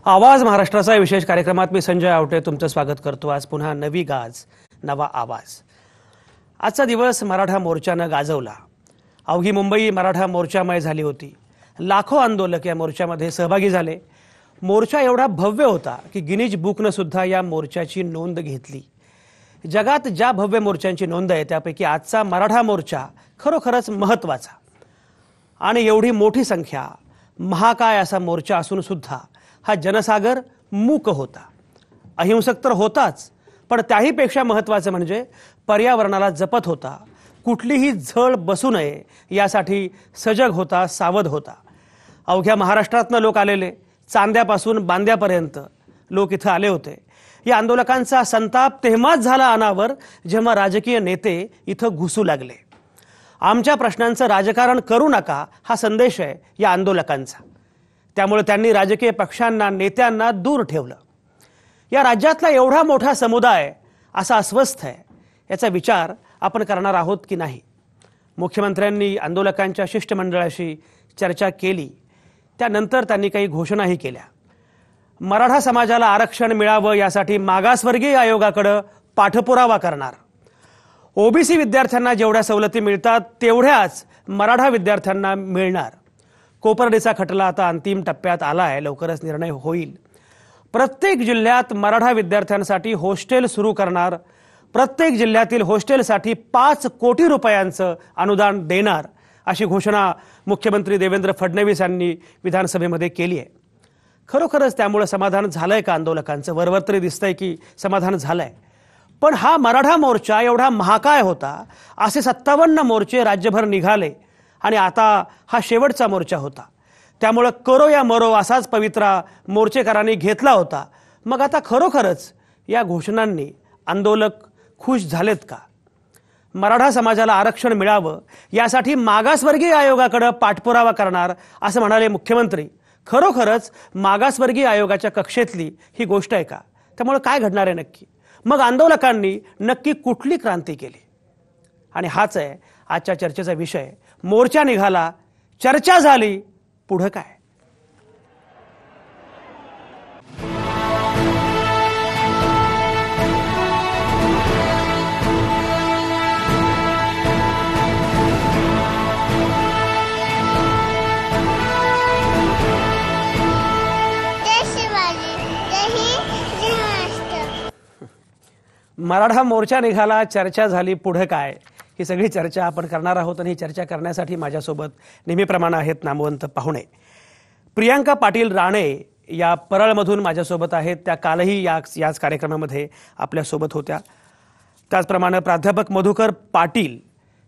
आवाज महाराष्ट्राचा विशेष कार्यक्रमात मी संजय आवटे तुमचं स्वागत करतो। आज पुन्हा नवी गाज नवा आवाज। आजचा दिवस मराठा मोर्चानं गाजवला। अवघी मुंबई मराठा मोर्चामय झाली होती। लाखो आंदोलक या मोर्चामध्ये सहभागी झाले। मोर्चा एवढा भव्य होता की गिनीज बुकनं सुद्धा या मोर्चाची नोंद घेतली। जगात ज्या भव्य मोर्चांची नोंद आहे त्यापैकी आजचा मराठा मोर्चा खरोखरच महत्त्वाचा। आणि एवढी मोठी संख्या, महाकाय असा मोर्चा असून सुद्धा हा जनसागर मूक होता। अहिंसक तर होताच, पण त्याहीपेक्षा महत्त्वाचं म्हणजे पर्यावरणाला जपत होता। कुठलीही झळ बसू नये यासाठी सजग होता, सावध होता। अवघ्या महाराष्ट्रातनं लोक आलेले, चांद्यापासून बांद्यापर्यंत लोक इथं आले होते। या आंदोलकांचा संताप तेव्हाच झाला अनावर जेव्हा राजकीय नेते इथं घुसू लागले। आमच्या प्रश्नांचं राजकारण करू नका हा संदेश आहे या आंदोलकांचा। त्यामुळे त्यांनी राजकीय पक्षांना, नेत्यांना दूर ठेवलं। या राज्यातला एवढा मोठा समुदाय असा अस्वस्थ आहे याचा विचार आपण करणार आहोत की नाही। मुख्यमंत्र्यांनी आंदोलकांच्या शिष्टमंडळाशी चर्चा केली, त्यानंतर त्यांनी काही घोषणाही केल्या। मराठा समाजाला आरक्षण मिळावं यासाठी मागासवर्गीय आयोगाकडे पाठपुरावा करणार। ओबीसी विद्यार्थ्यांना जेवढ्या सवलती मिळतात तेवढ्याच मराठा विद्यार्थ्यांना मिळणार। कोपर्डीचा खटला आता अंतिम टप्प्यात आला आहे, लवकरच निर्णय होईल। प्रत्येक जिल्ह्यात मराठा विद्यार्थ्यांसाठी हॉस्टेल सुरू करणार। प्रत्येक जिल्ह्यातील हॉस्टेलसाठी 5 कोटी रुपयांचं अनुदान देणार अशी घोषणा मुख्यमंत्री देवेंद्र फडणवीस यांनी विधानसभेमध्ये केली आहे। खरोखरच त्यामुळे समाधान झालंय का आंदोलकांचं? वरवर तरी दिसतंय की समाधान झालंय। पण हा मराठा मोर्चा एवढा महाकाय होता, असे 57 मोर्चे राज्यभर निघाले आणि आता हा शेवटचा मोर्चा होता। त्यामुळे करो या मरो असाच पवित्रा मोर्चेकरांनी घेतला होता। मग आता खरोखरच या घोषणांनी आंदोलक खुश झालेत का? मराठा समाजाला आरक्षण मिळावं यासाठी मागासवर्गीय आयोगाकडे पाठपुरावा करणार असं म्हणाले मुख्यमंत्री। खरोखरच मागासवर्गीय आयोगाच्या कक्षेतली ही गोष्ट आहे का? त्यामुळे काय घडणार आहे नक्की? मग आंदोलकांनी नक्की कुठली क्रांती केली? आणि हाच आहे आजच्या चर्चेचा विषय। मोर्चा निघाला, चर्चा झाली, पुढे काय? मराठा मोर्चा निघाला, चर्चा झाली, पुढे काय? ही सगळी चर्चा आपण करणार आहोत आणि ही चर्चा करण्यासाठी माझ्यासोबत नेहमीप्रमाणे आहेत नामवंत पाहुणे। प्रियांका पाटील राणे या परळमधून माझ्यासोबत आहेत। त्या कालही याच कार्यक्रमामध्ये आपल्यासोबत होत्या। त्याचप्रमाणे प्राध्यापक मधुकर पाटील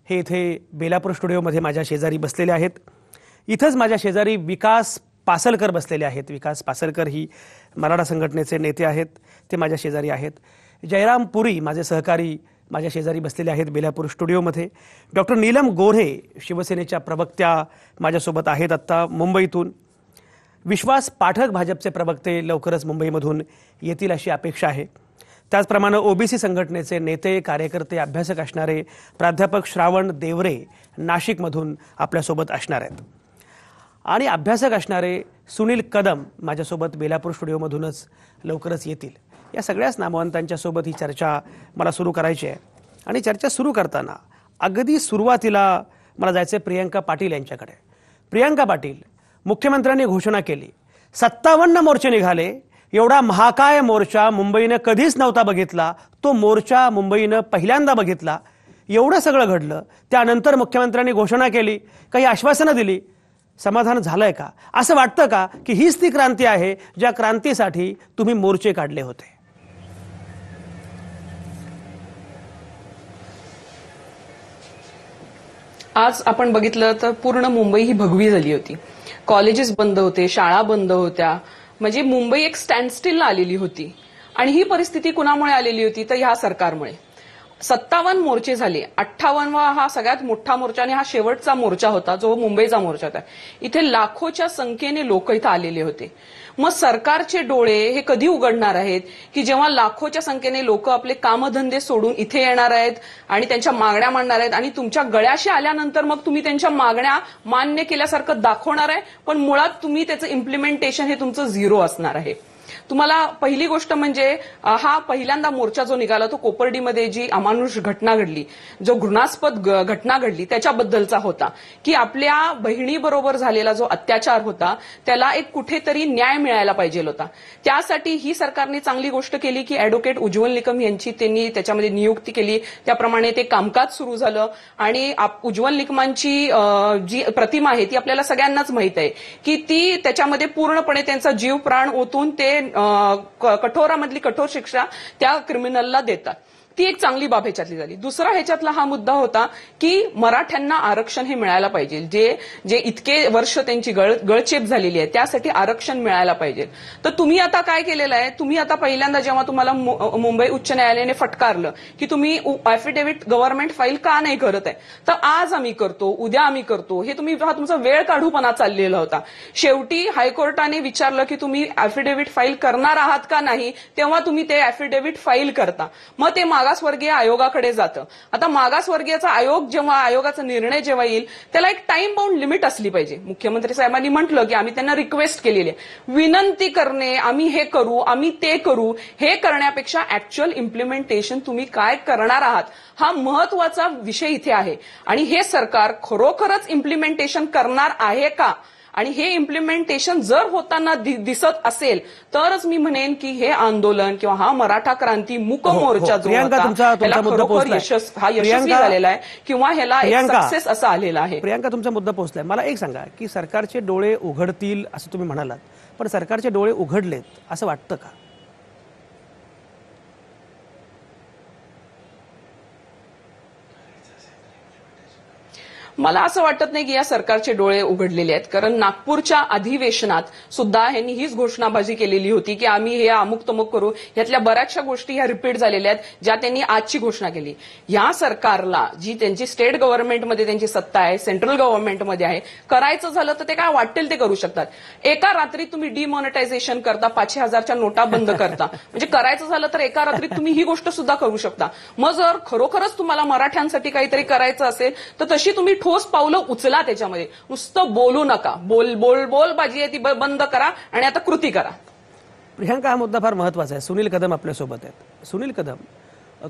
हे इथे बेलापूर स्टुडिओमध्ये माझ्या शेजारी बसलेले आहेत। इथंच माझ्या शेजारी विकास पासलकर बसलेले आहेत। विकास पासलकर ही मराठा संघटनेचे नेते आहेत, ते माझ्या शेजारी आहेत। जयराम पुरी माझे सहकारी माझ्या शेजारी बसलेले आहेत बेलापूर स्टुडिओमध्ये। डॉक्टर नीलम गोऱ्हे शिवसेनेच्या प्रवक्त्या माझ्यासोबत आहेत आत्ता मुंबईतून। विश्वास पाठक भाजपचे प्रवक्ते लवकरच मुंबईमधून येतील अशी अपेक्षा आहे। त्याचप्रमाणे ओबीसी संघटनेचे नेते, कार्यकर्ते, अभ्यासक असणारे प्राध्यापक श्रावण देवरे नाशिकमधून आपल्यासोबत असणार आहेत। आणि अभ्यासक असणारे सुनील कदम माझ्यासोबत बेलापूर स्टुडिओमधूनच लवकरच येतील। या सगळ्याच नामवंतांच्या सोबत ही चर्चा मला सुरू करायची आहे। आणि चर्चा सुरू करताना अगदी सुरुवातीला मला जायचं आहे प्रियांका पाटील यांच्याकडे। प्रियांका पाटील, मुख्यमंत्र्यांनी घोषणा केली, 57 मोर्चे निघाले। एवढा महाकाय मोर्चा मुंबईनं कधीच नव्हता बघितला। तो मोर्चा मुंबईनं पहिल्यांदा बघितला। एवढं सगळं घडलं, त्यानंतर मुख्यमंत्र्यांनी घोषणा केली, काही आश्वासनं दिली। समाधान झालंय का? असं वाटतं का की हीच ती क्रांती आहे ज्या क्रांतीसाठी तुम्ही मोर्चे काढले होते? आज आपण बघितलं तर पूर्ण मुंबई ही भगवी झाली होती। कॉलेजेस बंद होते, शाळा बंद होत्या, म्हणजे मुंबई एक स्टँडस्टिलला आलेली होती। आणि ही परिस्थिती कुणामुळे आलेली होती? तर ह्या सरकारमुळे। 57 मोर्चे झाले। 58वा हा सगळ्यात मोठा मोर्चा आणि हा शेवटचा मोर्चा होता जो मुंबईचा मोर्चा होता। इथे लाखोच्या संख्येने लोक इथे आलेले होते। मग सरकारचे डोळे हे कधी उघडणार आहेत की जेव्हा लाखोच्या संख्येने लोक आपले कामधंदे सोडून इथे येणार आहेत आणि त्यांच्या मागण्या मांडणार आहेत आणि तुमच्या गळ्याशी आल्यानंतर मग तुम्ही त्यांच्या मागण्या मान्य केल्यासारखं दाखवणार आहे, पण मुळात तुम्ही त्याचं इम्प्लिमेंटेशन हे तुमचं झिरो असणार आहे। तुम्हाला पहिली गोष्ट म्हणजे हा पहिल्यांदा मोर्चा जो निघाला तो कोपर्डीमध्ये जी अमानुष घटना घडली, जो घृणास्पद घटना घडली त्याच्याबद्दलचा होता, की आपल्या बहिणीबरोबर झालेला जो अत्याचार होता त्याला एक कुठेतरी न्याय मिळायला पाहिजे होता. त्यासाठी ही सरकारने चांगली गोष्ट केली की ऍडव्होकेट उज्ज्वल निकम यांची त्यांनी त्याच्यामध्ये नियुक्ती केली. त्याप्रमाणे ते कामकाज सुरू झालं आणि उज्ज्वल निकमांची जी प्रतिमा आहे ती आपल्याला सगळ्यांनाच माहित आहे की ती त्याच्यामध्ये पूर्णपणे त्यांचा जीव प्राण ओतून ते कठोरामधली कठोर शिक्षा त्या क्रिमिनलला देतात. ती एक चांगली बाब ह्याच्यातली झाली. दुसरा ह्याच्यातला हा मुद्दा होता की मराठ्यांना आरक्षण हे मिळायला पाहिजे. जे इतके वर्ष त्यांची गळचेप झालेली आहे त्यासाठी आरक्षण मिळायला पाहिजे. तर तुम्ही आता काय केलेलं आहे, तुम्ही आता पहिल्यांदा जेव्हा तुम्हाला मुंबई उच्च न्यायालयाने फटकारलं की तुम्ही ऍफिडेव्हिट गव्हर्नमेंट फाईल का नाही करत आहे, तर आज आम्ही करतो, उद्या आम्ही करतो, हे तुम्ही तुमचा वेळ काढूपणा चाललेला होता. शेवटी हायकोर्टाने विचारलं की तुम्ही ऍफिडेव्हिट फाईल करणार आहात का नाही, तेव्हा तुम्ही ते ऍफिडेव्हिट फाईल करता. मग ते मागासवर्गीय आयोगाकडे जातं. आता मागासवर्गीयचा आयोग जेव्हा आयोगाचा निर्णय जेव्हा येईल त्याला एक टाइम बाउंड लिमिट असली पाहिजे. मुख्यमंत्री साहेबांनी म्हटलं की आम्ही त्यांना रिक्वेस्ट केलेली आहे, विनंती करणे, आम्ही हे करू, आम्ही ते करू, हे करण्यापेक्षा ऍक्च्युअल इम्प्लिमेंटेशन तुम्ही काय करणार आहात हा महत्वाचा विषय इथे आहे. आणि हे सरकार खरोखरच इम्प्लिमेंटेशन करणार आहे का, आणि हे इम्प्लिमेंटेशन जर होताना दिसत असेल तरच मी म्हणेन की हे आंदोलन किंवा हा मराठा क्रांती मूक मोर्चा जो होता त्याला खरोखर यशस्वी झालेला आहे किंवा ह्याला एक सक्सेस असं आलेला आहे. प्रियांका, तुमचा मुद्दा पोहोचलाय. मला एक सांगा की सरकारचे डोळे उघडतील असं तुम्ही म्हणालात, पण सरकारचे डोळे उघडलेत असं वाटतं का? मला असं वाटत नाही की या सरकारचे डोळे उघडलेले आहेत, कारण नागपूरच्या अधिवेशनात सुद्धा ह्यांनी हीच घोषणाबाजी केलेली होती की आम्ही हे अमुक तमुक करू. ह्यातल्या बऱ्याचशा गोष्टी ह्या रिपीट झालेल्या आहेत ज्या त्यांनी आजची घोषणा केली. या सरकारला जी त्यांची स्टेट गव्हर्नमेंटमध्ये त्यांची सत्ता आहे, सेंट्रल गव्हर्नमेंटमध्ये आहे, करायचं झालं तर ते काय वाटेल ते करू शकतात. एका रात्रीत तुम्ही डिमॉनिटायझेशन करता, 5,000च्या नोटा बंद करता, म्हणजे करायचं झालं तर एका रात्रीत तुम्ही ही गोष्ट सुद्धा करू शकता. मग जर खरोखरच तुम्हाला मराठ्यांसाठी काहीतरी करायचं असेल तर तशी तुम्ही ठोस पावलं उचला. त्याच्यामध्ये नुसतं बोलू नका, बोल बाजी आहे ती बंद करा आणि आता कृती करा. प्रियांका, हा मुद्दा फार महत्वाचा आहे. सुनील कदम आपल्यासोबत आहेत. सुनील कदम,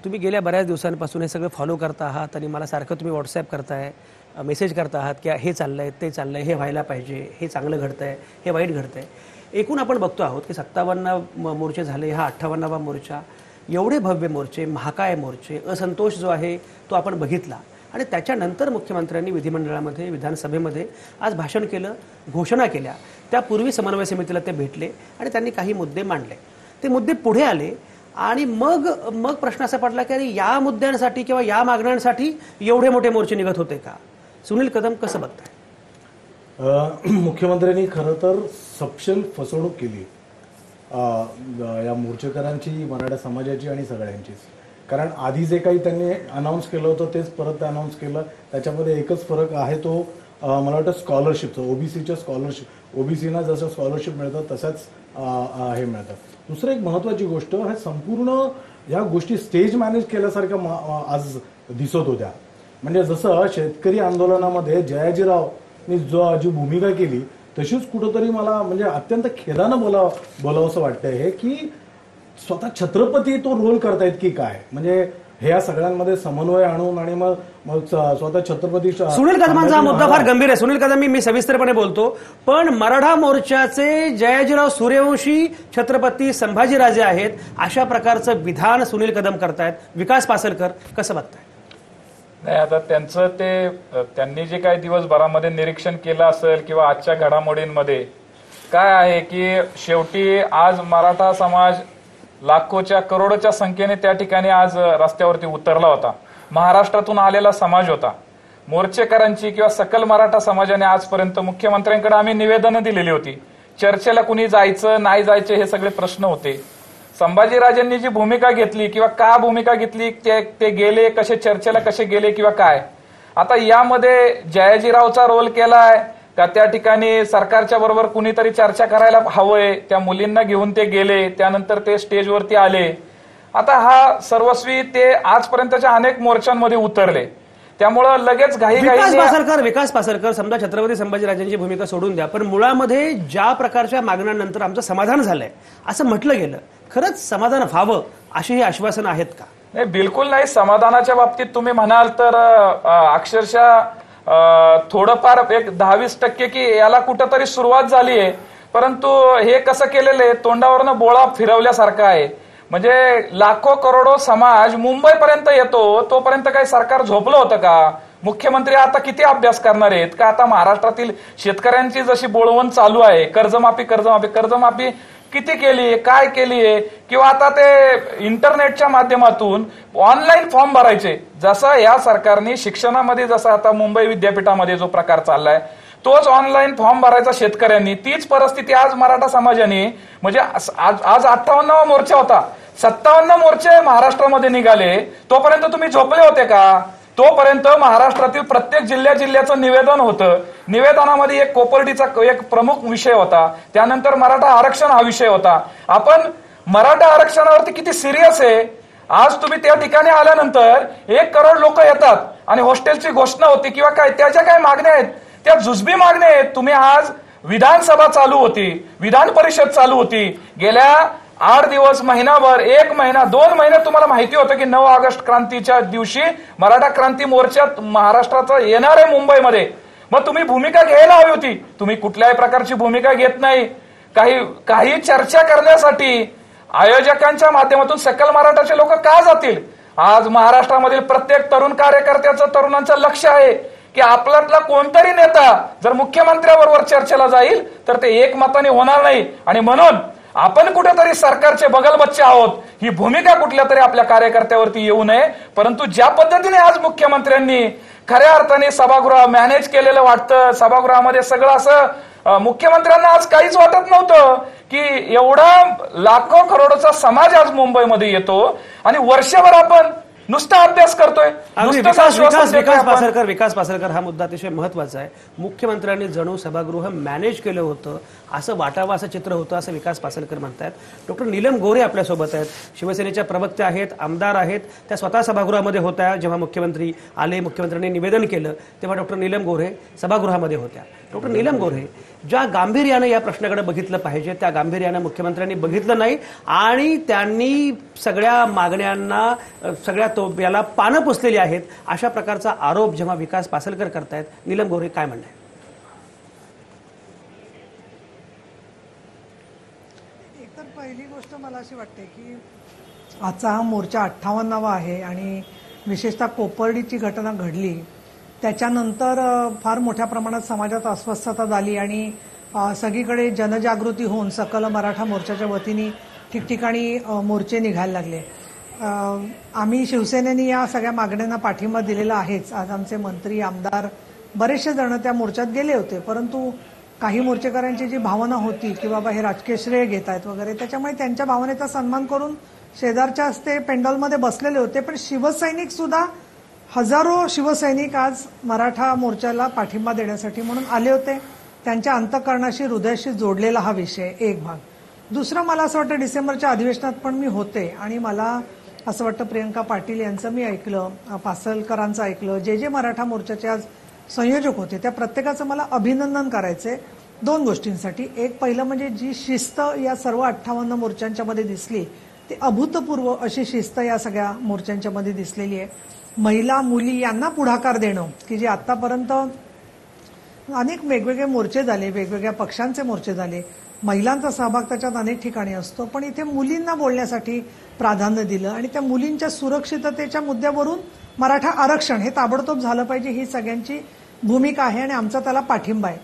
तुम्ही गेल्या बऱ्याच दिवसांपासून हे सगळं फॉलो करता आहात आणि मला सारखं तुम्ही व्हॉट्सअप करताय, मेसेज करता आहात की हे चाललंय, ते चाललंय, हे व्हायला पाहिजे, हे चांगलं घडतंय, हे वाईट घडतंय. एकूण आपण बघतो आहोत की 57 मोर्चे झाले, हा 58वा मोर्चा. एवढे भव्य मोर्चे, महाकाय मोर्चे, असंतोष जो आहे तो आपण बघितला आणि त्याच्यानंतर मुख्यमंत्र्यांनी विधिमंडळामध्ये, विधानसभेमध्ये आज भाषण केलं, घोषणा केल्या. त्यापूर्वी समन्वय समितीला ते भेटले आणि त्यांनी काही मुद्दे मांडले. ते मुद्दे पुढे आले आणि मग प्रश्न असा पडला की अरे या मुद्द्यांसाठी किंवा या मागण्यांसाठी एवढे मोठे मोर्चे निघत होते का? सुनील कदम, कसं बघताय? मुख्यमंत्र्यांनी खरं तर सपशेल फसवणूक केली या मोर्चेकरांची, मराठा समाजाची आणि सगळ्यांचीच. कारण आधी जे काही त्यांनी अनाऊन्स केलं होतं तेच परत अनाऊन्स केलं. त्याच्यामध्ये एकच फरक आहे, तो मला वाटतं स्कॉलरशिपचा, ओबीसीच्या स्कॉलरशिप, ओबीसीना जसं स्कॉलरशिप मिळतं तसंच हे मिळतं. दुसरं एक महत्त्वाची गोष्ट, हे संपूर्ण या गोष्टी स्टेज मॅनेज केल्यासारख्या आज दिसत होत्या. म्हणजे जसं शेतकरी आंदोलनामध्ये जयाजीरावनी जी भूमिका केली तशीच कुठंतरी मला म्हणजे अत्यंत खेदानं बोलावंसं वाटतंय हे की स्वतः छत्रपती तो रोल करतायत की काय. म्हणजे हे या सगळ्यांमध्ये समन्वय आणून आणि मग स्वतः छत्रपती. सुनील कदमांचा हा मुद्दा फार गंभीर आहे. सुनील कदम, मी सविस्तरपणे बोलतो, पण मराठा मोर्चाचे जयाजीराव सूर्यवंशी छत्रपती संभाजीराजे आहेत अशा प्रकारचं विधान सुनील कदम करतायत. विकास पासलकर, कसं बघताय? नाही, आता त्यांनी जे काही दिवसभरामध्ये निरीक्षण केलं असेल किंवा आजच्या घडामोडींमध्ये काय आहे की शेवटी आज मराठा समाज लाखोच्या, करोडोच्या संख्येने त्या ठिकाणी आज रस्त्यावरती उतरला होता. महाराष्ट्रातून आलेला समाज होता. मोर्चेकरांची किंवा सकल मराठा समाजाने आजपर्यंत मुख्यमंत्र्यांकडे आम्ही निवेदनं दिलेली होती. चर्चेला कुणी जायचं नाही जायचे हे सगळे प्रश्न होते. संभाजीराजेंनी जी भूमिका घेतली किंवा का भूमिका घेतली, ते गेले कसे, चर्चेला कसे गेले किंवा काय. आता यामध्ये जयाजीरावचा रोल केलाय का, त्या ठिकाणी सरकारच्या बरोबर कुणीतरी चर्चा करायला हवंय, त्या मुलींना घेऊन ते गेले, त्यानंतर ते स्टेजवरती आले. आता हा सर्वस्वी ते आजपर्यंतच्या अनेक मोर्चांमध्ये उतरले. त्यामुळं लगेच विकास पासरकर समजा छत्रपती संभाजीराजांची भूमिका सोडून द्या, पण मुळामध्ये ज्या प्रकारच्या मागण्यांनंतर आमचं समाधान झालंय असं म्हटलं गेलं, खरंच समाधान व्हावं अशी ही आश्वासनं आहेत का? नाही, बिलकुल नाही. समाधानाच्या बाबतीत तुम्ही म्हणाल तर अक्षरशः थोडंफार एक 10-20% की याला कुठंतरी सुरुवात झाली आहे, परंतु हे कसं केलेलं आहे, तोंडावरनं बोळा फिरवल्यासारखं आहे. म्हणजे लाखो करोडो समाज मुंबईपर्यंत येतो, तोपर्यंत काही सरकार झोपलं होतं का? मुख्यमंत्री आता किती अभ्यास करणार आहेत का? आता महाराष्ट्रातील शेतकऱ्यांची जशी बोळवण चालू आहे, कर्जमाफी किती केली, काय केली आहे, किंवा आता ते इंटरनेटच्या माध्यमातून ऑनलाईन फॉर्म भरायचे, जसं या सरकारने शिक्षणामध्ये जसं आता मुंबई विद्यापीठामध्ये जो प्रकार चाललाय तोच ऑनलाईन फॉर्म भरायचा शेतकऱ्यांनी, तीच परिस्थिती आज मराठा समाजाने, म्हणजे आज 58वा मोर्चा होता, 57 मोर्चे महाराष्ट्रामध्ये निघाले, तोपर्यंत तुम्ही झोपले होते का? तोपर्यंत महाराष्ट्रातील प्रत्येक जिल्ह्याचं निवेदन होतं. निवेदनामध्ये एक कोपर्डीचा एक प्रमुख विषय होता, त्यानंतर मराठा आरक्षण हा विषय होता. आपण मराठा आरक्षणावरती किती सिरियस आहे. आज तुम्ही त्या ठिकाणी आल्यानंतर 1 करोड लोक येतात आणि हॉस्टेलची घोषणा होती किंवा काय, त्याच्या काय मागण्या आहेत, त्या जुजबी मागण्या आहेत. तुम्ही आज विधानसभा चालू होती, विधान परिषद चालू होती, गेल्या 8 दिवस, महिनाभर, 1 महिना, 2 महिने तुम्हाला माहिती होतं की 9 ऑगस्ट क्रांतीच्या दिवशी मराठा क्रांती मोर्चात महाराष्ट्राचा येणार आहे मुंबईमध्ये. मग तुम्ही भूमिका घ्यायला हवी होती. तुम्ही कुठल्याही प्रकारची भूमिका घेत नाही. काही चर्चा करण्यासाठी आयोजकांच्या माध्यमातून सकल मराठाचे लोक का जातील? आज महाराष्ट्रामधील प्रत्येक तरुण कार्यकर्त्याचं, तरुणांचं लक्ष आहे की आपल्यातला कोणतरी नेता जर मुख्यमंत्र्याबरोबर चर्चेला जाईल तर ते एकमताने होणार नाही. आणि म्हणून आपण कुठेतरी सरकारचे बगलबच्चे आहोत, ही भूमिका कुठल्या तरी आपल्या कार्यकर्त्यावरती येऊ नये. परंतु ज्या पद्धतीने आज मुख्यमंत्र्यांनी खऱ्या अर्थाने सभागृह मॅनेज केलेलं वाटतं, सभागृहामध्ये सगळं असं, मुख्यमंत्र्यांना आज काहीच वाटत नव्हतं की एवढा लाखो करोडोचा समाज आज मुंबईमध्ये येतो आणि वर्षभर आपण नुसता अभ्यास करतोय. विकास पासरकर हा मुद्दा अतिशय महत्वाचा आहे. मुख्यमंत्र्यांनी जणू सभागृह मॅनेज केलं होतं असं वाटावं, असं चित्र होतं, असं विकास पासरकर म्हणतात. डॉक्टर नीलम गोऱ्हे आपल्यासोबत आहेत, शिवसेनेच्या प्रवक्त्या आहेत, आमदार आहेत. त्या स्वतः सभागृहामध्ये होत्या जेव्हा मुख्यमंत्री आले, मुख्यमंत्र्यांनी निवेदन केलं तेव्हा डॉक्टर नीलम गोऱ्हे सभागृहामध्ये होत्या. डॉक्टर नीलम गोऱ्हे, ज्या गांभीर्यानं या प्रश्नाकडे बघितलं पाहिजे त्या गांभीर्यानं मुख्यमंत्र्यांनी बघितलं नाही आणि त्यांनी सगळ्या मागण्यांना, सगळ्या याला पानं पुसलेली आहेत, अशा प्रकारचा आरोप जेव्हा विकास पासरकर करतायत, नीलम गोऱ्हे काय म्हणणं आहे? एकतर पहिली गोष्ट मला अशी वाटते की आजचा हा मोर्चा 58वा आहे आणि विशेषतः कोपर्डीची घटना घडली त्याच्यानंतर फार मोठ्या प्रमाणात समाजात अस्वस्थता झाली आणि सगळीकडे जनजागृती होऊन सकल मराठा मोर्चाच्या वतीने ठिकठिकाणी मोर्चे निघायला लागले. आम्ही शिवसेनेने या सगळ्या मागण्यांना पाठिंबा दिलेला आहेच. आज आमचे मंत्री, आमदार बरेचसे जण त्या मोर्चात गेले होते, परंतु काही मोर्चेकऱ्यांची जी भावना होती की बाबा हे राजकीय श्रेय घेत आहेत वगैरे, त्याच्यामुळे त्यांच्या भावनेचा सन्मान करून शेजारच्या हस्ते पेंडॉलमध्ये बसलेले होते. पण शिवसैनिक सुद्धा, हजारो शिवसैनिक आज मराठा मोर्चाला पाठिंबा देण्यासाठी म्हणून आले होते. त्यांच्या अंतःकरणाशी, हृदयाशी जोडलेला हा विषय एक भाग. दुसरं, मला असं वाटतं डिसेंबरच्या अधिवेशनात पण मी होते आणि मला असं वाटतं प्रियंका पाटील यांचं मी ऐकलं, पासलकरांचं ऐकलं, जे मराठा मोर्चाचे आज संयोजक होते त्या प्रत्येकाचं मला अभिनंदन करायचंय 2 गोष्टींसाठी. एक, पहिलं म्हणजे जी शिस्त या सर्व 58 मोर्चांच्या मध्ये दिसली ती अभूतपूर्व अशी शिस्त या सगळ्या मोर्चांच्या मध्ये दिसलेली आहे. महिला, मुली यांना पुढाकार देणं की जे आतापर्यंत अनेक वेगवेगळे मोर्चे झाले, वेगवेगळ्या पक्षांचे मोर्चे झाले, महिलांचा सहभाग त्याच्यात अनेक ठिकाणी असतो, पण इथे मुलींना बोलण्यासाठी प्राधान्य दिलं आणि त्या मुलींच्या सुरक्षिततेच्या मुद्द्यावरून मराठा आरक्षण हे ताबडतोब झालं पाहिजे ही सगळ्यांची भूमिका आहे आणि आमचा त्याला पाठिंबा आहे.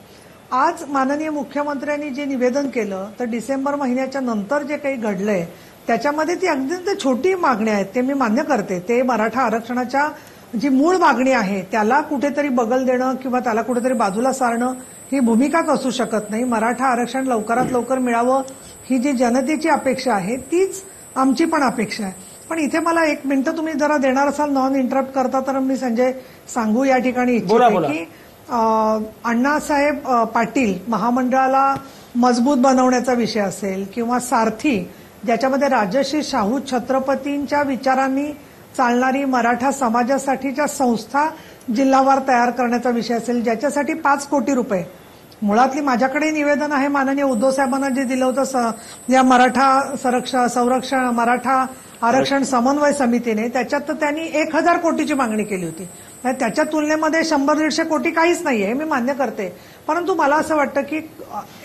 आज माननीय मुख्यमंत्र्यांनी जे निवेदन केलं तर डिसेंबर महिन्याच्या नंतर जे काही घडलंय त्याच्यामध्ये ती अगदी छोटी मागणी आहेत, ते मी मान्य करते. ते मराठा आरक्षणाच्या जी मूळ मागणी आहे त्याला कुठेतरी बगल देणं किंवा त्याला कुठेतरी बाजूला सारणं ही भूमिकाच असू शकत नाही. मराठा आरक्षण लवकरात लवकर मिळावं ही जी जनतेची अपेक्षा आहे तीच आमची पण अपेक्षा आहे. पण इथे मला 1 मिनिटं तुम्ही जरा देणार असाल नॉन इंटरप्ट करता तर मी संजय सांगू या ठिकाणी इच्छिते की अण्णासाहेब पाटील महामंडळाला मजबूत बनवण्याचा विषय असेल किंवा सारथी ज्याच्यामध्ये राजश्री शाहू छत्रपतींच्या विचारांनी चालणारी मराठा समाजासाठीच्या संस्था जिल्हावार तयार करण्याचा विषय असेल, ज्याच्यासाठी 5 कोटी रुपये मुळातली माझ्याकडे निवेदन आहे माननीय उद्धव साहेबांना जे दिलं होतं या मराठा आरक्षण समन्वय समितीने, त्याच्यात तर त्यांनी 1000 कोटीची मागणी केली होती. त्याच्या तुलनेमध्ये 100-150 कोटी काहीच नाहीये, हे मी मान्य करते. परंतु मला असं वाटतं की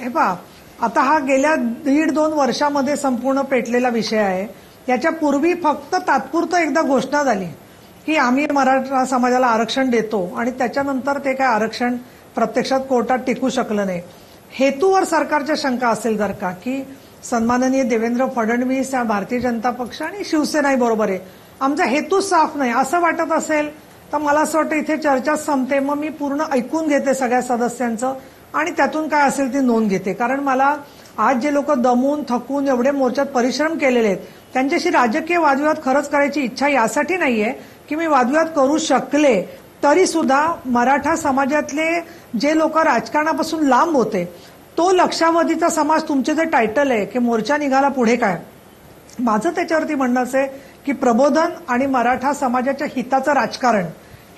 हे पहा, आता हा गेल्या 1.5-2 वर्षामध्ये संपूर्ण पेटलेला विषय आहे. याच्यापूर्वी फक्त तात्पुरतं एकदा घोषणा झाली की आम्ही मराठा समाजाला आरक्षण देतो आणि त्याच्यानंतर ते काय आरक्षण प्रत्यक्षात कोर्टात टिकू शकलं नाही. हेतूवर सरकारच्या शंका असेल जर का, की सन्माननीय देवेंद्र फडणवीस या भारतीय जनता पक्ष आणि शिवसेनाही बरोबर आहे, आमचा हेतू साफ नाही असं वाटत असेल तर मला असं वाटतं इथे चर्चा संपते. मग मी पूर्ण ऐकून घेते सगळ्या सदस्यांचं आणि त्यातून काय असेल ती नोंद घेते. कारण मला आज जे लोक दमून थकून एवढे मोर्चात परिश्रम केलेले आहेत त्यांच्याशी राजकीय वादविवाद खरंच करायची इच्छा यासाठी नाहीये की मी वादविवाद करू शकले तरी सुद्धा मराठा समाजातले जे लोक राजकारणापासून लांब होते, तो लक्षावधीचा समाज तुमचे जे टायटल आहे की मोर्चा निघाला पुढे काय, माझं त्याच्यावरती म्हणणं आहे की प्रबोधन आणि मराठा समाजाच्या हिताचं राजकारण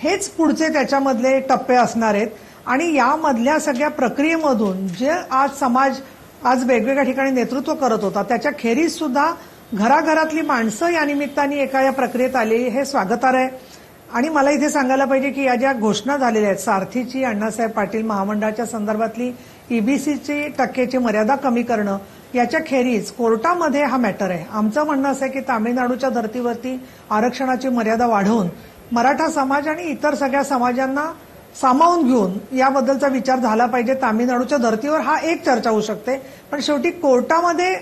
हेच पुढचे त्याच्यामधले टप्पे असणार आहेत. आणि यामधल्या सगळ्या प्रक्रियेमधून जे आज समाज आज वेगवेगळ्या ठिकाणी नेतृत्व करत होता त्याच्या खेरीज सुद्धा घराघरातली माणसं या निमित्ताने एका या प्रक्रियेत आली, हे स्वागतार्ह आहे. आणि मला इथे सांगायला पाहिजे की या ज्या घोषणा झालेल्या आहेत सारथीची, अण्णासाहेब पाटील महामंडळाच्या संदर्भातली ईबीसीची टक्केची मर्यादा कमी करणं, याच्या खेरीज कोर्टामध्ये हा मॅटर आहे. आमचं म्हणणं असं आहे की तामिळनाडूच्या धर्तीवरती आरक्षणाची मर्यादा वाढवून मराठा समाज आणि इतर सगळ्या समाजांना सामावून घेऊन याबद्दलचा विचार झाला पाहिजे. तामिळनाडूच्या धर्तीवर हा एक चर्चा होऊ शकते, पण शेवटी कोर्टामध्ये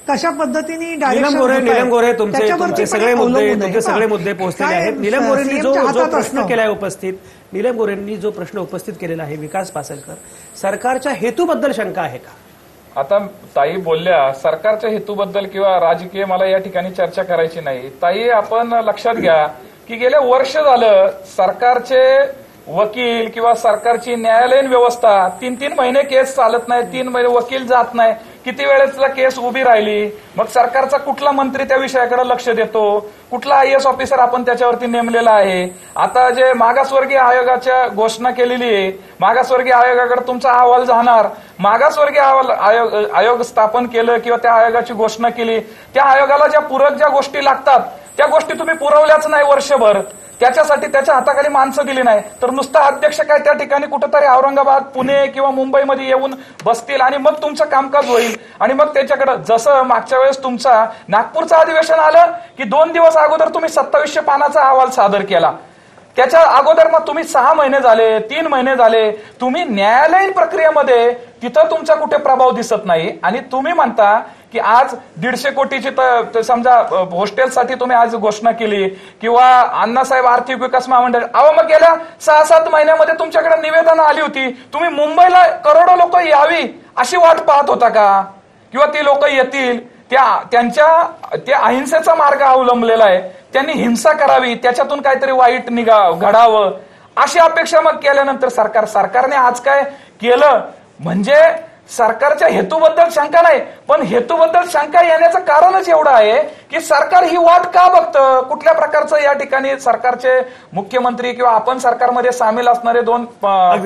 कशा पद्धतीने नीलम गोरे तुमचे सगळे मुद्दे पोहोचलेले आहेत. नीलम गोरेंनी जो प्रश्न केलाय उपस्थित, नीलम गोरेंनी जो प्रश्न उपस्थित केलेला आहे विकास पासलकर, सरकारच्या हेतूबद्दल शंका आहे का? आता ताई बोलल्या सरकारच्या हेतूबद्दल किंवा राजकीय मला या ठिकाणी चर्चा करायची नाही. ताई आपण लक्षात घ्या की गेले वर्ष झालं सरकारचे वकील किंवा सरकारची न्यायालयीन व्यवस्था 3-3 महिने केस चालत नाही, 3 महिने वकील जात नाही, किती वेळेसला केस उभी राहिली, मग सरकारचा कुठला मंत्री त्या विषयाकडे लक्ष देतो, कुठला IAS ऑफिसर आपण त्याच्यावरती नेमलेला आहे. आता जे मागासवर्गीय आयोगाच्या घोषणा केलेली आहे, मागासवर्गीय आयोगाकडे तुमचा अहवाल जाणार, मागासवर्गीय आयोग स्थापन केलं किंवा त्या आयोगाची घोषणा केली, त्या आयोगाला ज्या पूरक ज्या गोष्टी लागतात त्या गोष्टी तुम्ही पुरवल्याच नाही वर्षभर, त्याच्यासाठी त्याच्या हाताखाली माणसं दिली नाही, तर नुसता अध्यक्ष काय त्या ठिकाणी कुठेतरी औरंगाबाद, पुणे किंवा मुंबईमध्ये येऊन बसतील आणि मग तुमचं कामकाज होईल. आणि मग त्याच्याकडे जसं मागच्या वेळेस तुमचा नागपूरचं अधिवेशन आलं की 2 दिवस अगोदर तुम्ही 2700 पानाचा अहवाल सादर केला, त्याच्या अगोदर मग तुम्ही 6 महिने झाले, 3 महिने झाले, तुम्ही न्यायालयीन प्रक्रियेमध्ये तिथं तुमचा कुठे प्रभाव दिसत नाही. आणि तुम्ही म्हणता की आज 150 कोटीची समजा हॉस्टेलसाठी तुम्ही आज घोषणा केली किंवा अण्णासाहेब आर्थिक विकास महामंडळ, मग गेल्या 6-7 महिन्यामध्ये तुमच्याकडे निवेदन आली होती, तुम्ही मुंबईला करोडो लोक यावी अशी वाट पाहत होता का? किंवा ती लोक येतील ते अहिंसेचा मार्ग अवलंबलेला आहे, त्यांनी हिंसा करावी, त्याच्यातून काहीतरी वाईट घडावं अशी अपेक्षा मग केल्यानंतर सरकारने आज काय केलं म्हणजे सरकारच्या हेतूबद्दल शंका नाही, पण हेतूबद्दल शंका येण्याचं कारणच एवढं आहे की सरकार ही वाट का बघतं, कुठल्या प्रकारचं या ठिकाणी सरकारचे मुख्यमंत्री किंवा आपण सरकारमध्ये सामील असणारे 2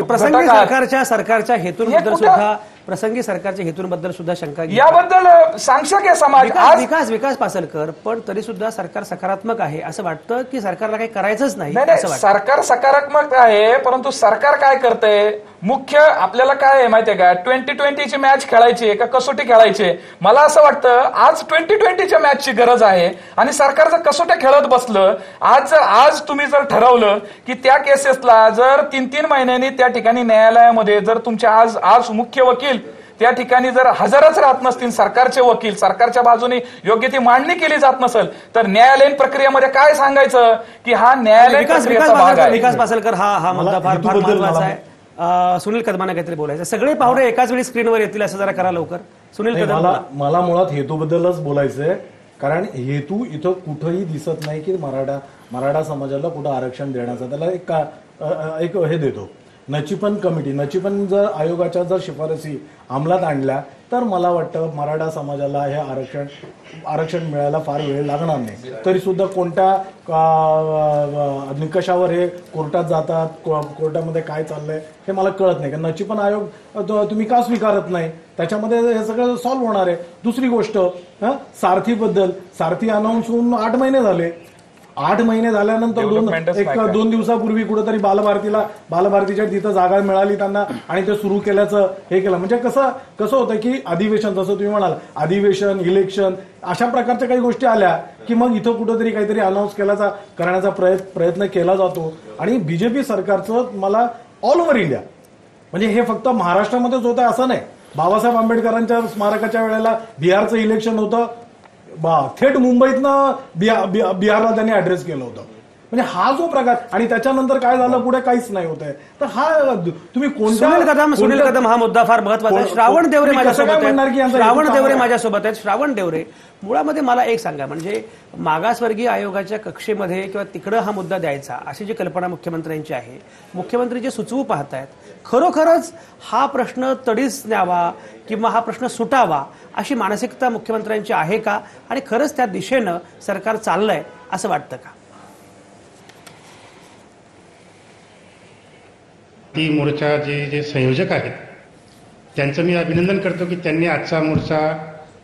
प्रसंगी सरकारच्या हेतूंबद्दल सुद्धा प्रसंगी सरकारच्या हेतूंबद्दल सुद्धा शंका याबद्दल सांगशक आहे समाज आज. विकास पासलकर, पण तरी सुद्धा सरकार सकारात्मक आहे असं वाटतं की सरकारला काही करायचंच नाही? सरकार सकारात्मक आहे, परंतु सरकार काय करतंय मुख्य आपल्याला काय आहे माहितीये का, 2020ची मॅच खेळायची का कसोटी खेळायची? मला असं वाटतं आज 2020च्या मॅचची गरज आहे आणि सरकार जर कसोट्या खेळत बसलं, आज तुम्ही जर ठरवलं की त्या केसेसला जर 3-3 महिन्यांनी त्या ठिकाणी न्यायालयामध्ये जर तुमचे आज मुख्य वकील त्या ठिकाणी जर हजरच राहत नसतील, सरकारचे वकील सरकारच्या बाजूने योग्य ती मांडणी केली जात नसेल, तर न्यायालयीन प्रक्रियेमध्ये काय सांगायचं की हा न्यायालयीन प्रक्रियेचा भाग आहे. विकास पासलकर, हा मुद्दा फार महत्वाचा आहे. सुनील कदमांना काहीतरी बोलायचं, सगळे पाहुणे एकाच वेळी स्क्रीनवर येतील असं जरा करा लवकर. सुनील कदम, मला मुळात हेतूबद्दलच बोलायचंय, कारण हेतू इथं कुठंही दिसत नाही की मराठा समाजाला कुठं आरक्षण देण्याचा. त्याला एक हे देतो, नचिपन कमिटी, नचिपन जर आयोगाच्या जर शिफारसी अंमलात आणल्या तर मला वाटतं मराठा समाजाला हे आरक्षण मिळायला फार वेळ लागणार नाही. तरी सुद्धा कोणत्या निकषावर हे कोर्टात जातात, कोर्टामध्ये काय चाललंय हे मला कळत नाही. कारण नचिपन आयोग तुम्ही का स्वीकारत नाही, त्याच्यामध्ये हे सगळं सॉल्व्ह होणार आहे. दुसरी गोष्ट, सारथीबद्दल, सारथी अनाऊन्स होऊन 8 महिने झाले. 8 महिने झाल्यानंतर दोन दिवसापूर्वी कुठेतरी बालभारतीच्या तिथं जागा मिळाली त्यांना आणि ते सुरू केल्याचं हे केलं. म्हणजे कसं होतं की अधिवेशन, जसं तुम्ही म्हणाल अधिवेशन, इलेक्शन अशा प्रकारच्या काही गोष्टी आल्या की मग इथं कुठेतरी काहीतरी अनाऊन्स करण्याचा प्रयत्न केला जातो. आणि बीजेपी सरकारचं मला ऑल ओव्हर इंडिया, म्हणजे हे फक्त महाराष्ट्रामध्येच होतं असं नाही. बाबासाहेब आंबेडकरांच्या स्मारकाच्या वेळेला बिहारचं इलेक्शन होतं, थेट मुंबईतनं बिहारला त्यांनी ऍड्रेस केलं होतं. म्हणजे हा जो प्रकार, आणि त्याच्यानंतर काय झालं पुढे काहीच नाही होत आहे. तर हा तुम्ही सुनील कदम हा मुद्दा फार महत्वाचा आहे. श्रावण देवरे माझ्यासोबत आहेत. श्रावण देवरे, मुळामध्ये मला एक सांगा, म्हणजे मागासवर्गीय आयोगाच्या कक्षेमध्ये किंवा तिकडं हा मुद्दा द्यायचा अशी जी कल्पना मुख्यमंत्र्यांची आहे, मुख्यमंत्री जे सुचवू पाहतायत, खरोखरच हा प्रश्न तडीस न्यावा किंवा हा प्रश्न सुटावा अशी मानसिकता मुख्यमंत्र्यांची आहे का, आणि खरंच त्या दिशेनं सरकार चाललंय असं वाटतं का? ती मोर्चा जे संयोजक आहेत त्यांचं मी अभिनंदन करतो की त्यांनी आजचा मोर्चा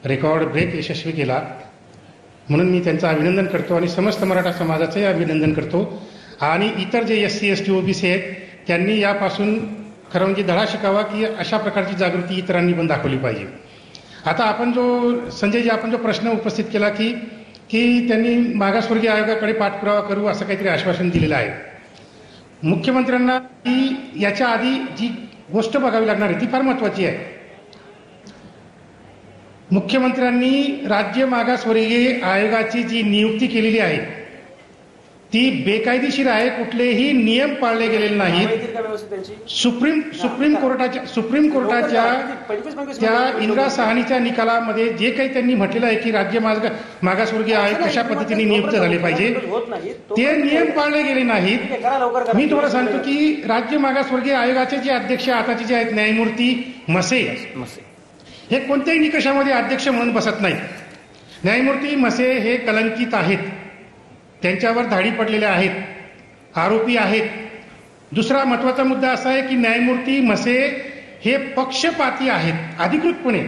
रेकॉर्ड ब्रेक यशस्वी केला, म्हणून मी त्यांचं अभिनंदन करतो. आणि समस्त मराठा समाजाचंही अभिनंदन करतो. आणि इतर जे SC ST OBC आहेत त्यांनी यापासून खरं म्हणजे धडा शिकावा की अशा प्रकारची जागृती इतरांनी पण दाखवली पाहिजे. आता आपण आपण जो प्रश्न उपस्थित केला की त्यांनी मागासवर्गीय आयोगाकडे पाठपुरावा करू असं काहीतरी आश्वासन दिलेलं आहे. मुख्यमंत्र्यांना याच्या आधी जी गोष्ट बघावी लागणार आहे ती फार महत्वाची आहे. मुख्यमंत्र्यांनी राज्य मागासवर्गीय आयोगाची जी नियुक्ती केलेली आहे ती बेकायदेशीर आहे, कुठलेही नियम पाळले गेलेले नाहीत. सुप्रीम कोर्टाच्या त्या इंदिरा साहनीच्या निकालामध्ये जे काही त्यांनी म्हटलेलं आहे की राज्य मागासवर्गीय आयोग कशा पद्धतीने नियुक्त झाले पाहिजे ते नियम पाळले गेले नाहीत. मी तुम्हाला सांगतो की राज्य मागासवर्गीय आयोगाचे जे अध्यक्ष आताचे जे आहेत न्यायमूर्ती मसे हे कोणत्याही निकषामध्ये अध्यक्ष म्हणून बसत नाहीत. न्यायमूर्ती मसे हे कलंकित आहेत, त्यांच्यावर धाडी पडलेल्या आहेत, आरोपी आहेत. दुसरा महत्वाचा मुद्दा असा आहे की न्यायमूर्ती मसे हे पक्षपाती आहेत, अधिकृतपणे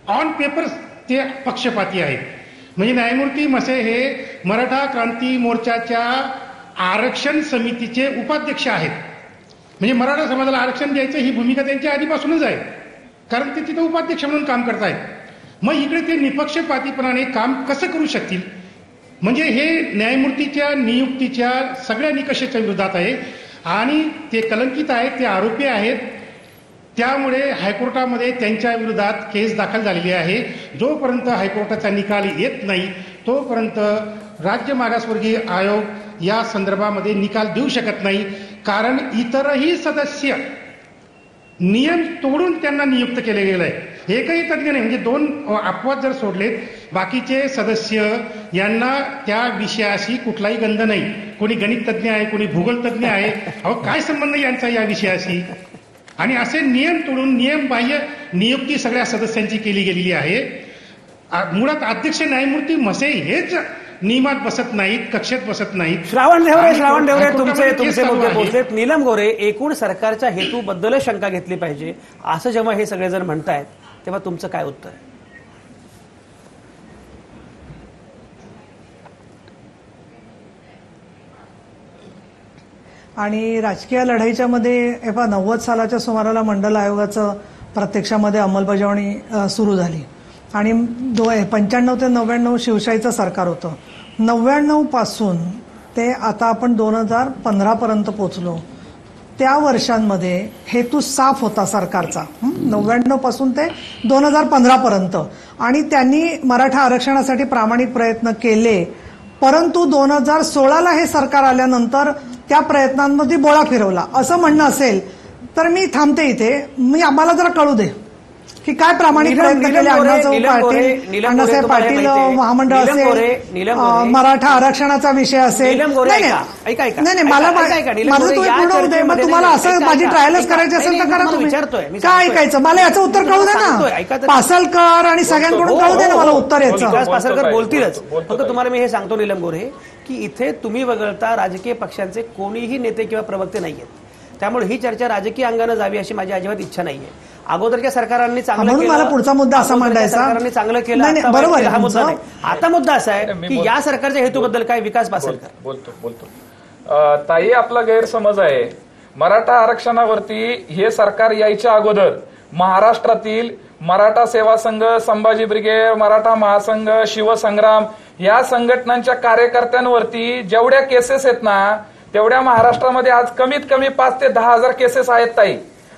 ऑन पेपर ते पक्षपाती आहेत. म्हणजे न्यायमूर्ती मसे हे मराठा क्रांती मोर्चाच्या आरक्षण समितीचे उपाध्यक्ष आहेत. म्हणजे मराठा समाजाला आरक्षण द्यायचं ही भूमिका त्यांच्या आधीपासूनच आहे, कारण ते तिथं उपाध्यक्ष म्हणून काम करतायत. मग इकडे ते निपक्षपातीपणाने काम कसं करू शकतील? म्हणजे हे न्यायमूर्तीच्या नियुक्तीच्या सगळ्या निकषाच्या विरोधात आहे आणि ते कलंकित आहेत, ते आरोपी आहेत. त्यामुळे हायकोर्टामध्ये त्यांच्या विरोधात केस दाखल झालेली आहे. जोपर्यंत हायकोर्टाचा निकाल येत नाही तोपर्यंत राज्य मागासवर्गीय आयोग या संदर्भामध्ये निकाल देऊ शकत नाही, कारण इतरही सदस्य नियम तोडून त्यांना नियुक्त केले गेले आहे. एकही तज्ञ नाही, म्हणजे 2 अपवाद जर सोडलेत, बाकीचे सदस्य यांना त्या विषयाशी कुठलाही गंध नाही. कोणी गणित तज्ञ आहे, कोणी भूगोल तज्ञ आहे. अहो काय संबंध यांचा या विषयाशी? आणि असे नियम तोडून नियमबाह्य नियुक्ती सगळ्या सदस्यांची केली गेलेली आहे. मुळात अध्यक्ष न्यायमूर्ती मसे हेच नियमात बसत नाहीत, कक्षेत बसत नाहीत. श्रावण देवरे तुमचे मुद्दे पोहोचलेत. नीलम गोरे, एकूण सरकारच्या हेतूबद्दल शंका घेतली पाहिजे असं जेव्हा हे सगळेजण म्हणतायत तेव्हा तुमचं काय उत्तर आहे? आणि राजकीय लढाईच्या मध्ये 90 सालाच्या सुमाराला मंडल आयोगाचं प्रत्यक्षामध्ये अंमलबजावणी सुरू झाली आणि 95 ते 99 शिवशाहीचं सरकार होतं. 99 पासून ते आता आपण 2015 पर्यंत पोहोचलो. त्या वर्षांमध्ये हेतू साफ होता सरकारचा, 99 पासून ते 2015 पर्यंत, आणि त्यांनी मराठा आरक्षणासाठी प्रामाणिक प्रयत्न केले. परंतु 2016ला हे सरकार आल्यानंतर त्या प्रयत्नांमध्ये बोळा फिरवला असं म्हणणं असेल तर मी थांबते इथे. आम्हाला जरा कळू दे, की काय प्रामाणिक प्रयत्न केले अण्णासाहेब अण्णासाहेब पाटील महामंडळ असेल, मराठा आरक्षणाचा विषय असेल. नाही मला माझं तुम्ही पूर्ण होऊ दे. मग तुम्हाला असं माझी ट्रायलच करायची असेल तर करा तुम्ही. काय ऐकायचं मला याचं उत्तर कळू दे ना. पासलकर आणि सगळ्यांकडून कळू दे ना मला उत्तर याचं. विकास पासलकर बोलतीलच. फक्त तुम्हाला मी हे सांगतो नीलम गोरे की इथे तुम्ही वगळता राजकीय पक्षांचे कोणीही नेते किंवा प्रवक्ते नाहीयेत. त्यामुळे ही चर्चा राजकीय अंगाने जावी अशी माझी अजिबात इच्छा नाहीये. अगोदरच्या सरकारांनी चांगलं म्हणून मला पुढचा मुद्दा असा मांडायचा. सरकारने चांगलं केलं बरोबर. हा मुद्दा नाही. आता मुद्दा असा आहे की या सरकारच्या हेतूबद्दल काय विकास पासलकर बोलतो. ताई आपला गैरसमज आहे. मराठा आरक्षणावरती हे सरकार यायच्या अगोदर महाराष्ट्रातील मराठा सेवा संघ, संभाजी ब्रिगेड, मराठा महासंघ, शिवसंग्राम या संघटनांच्या कार्यकर्त्यांवरती जेवढ्या केसेस आहेत ना तेवढ्या महाराष्ट्रामध्ये आज कमीत कमी 5 ते 10 हजार केसेस आहेत ताई.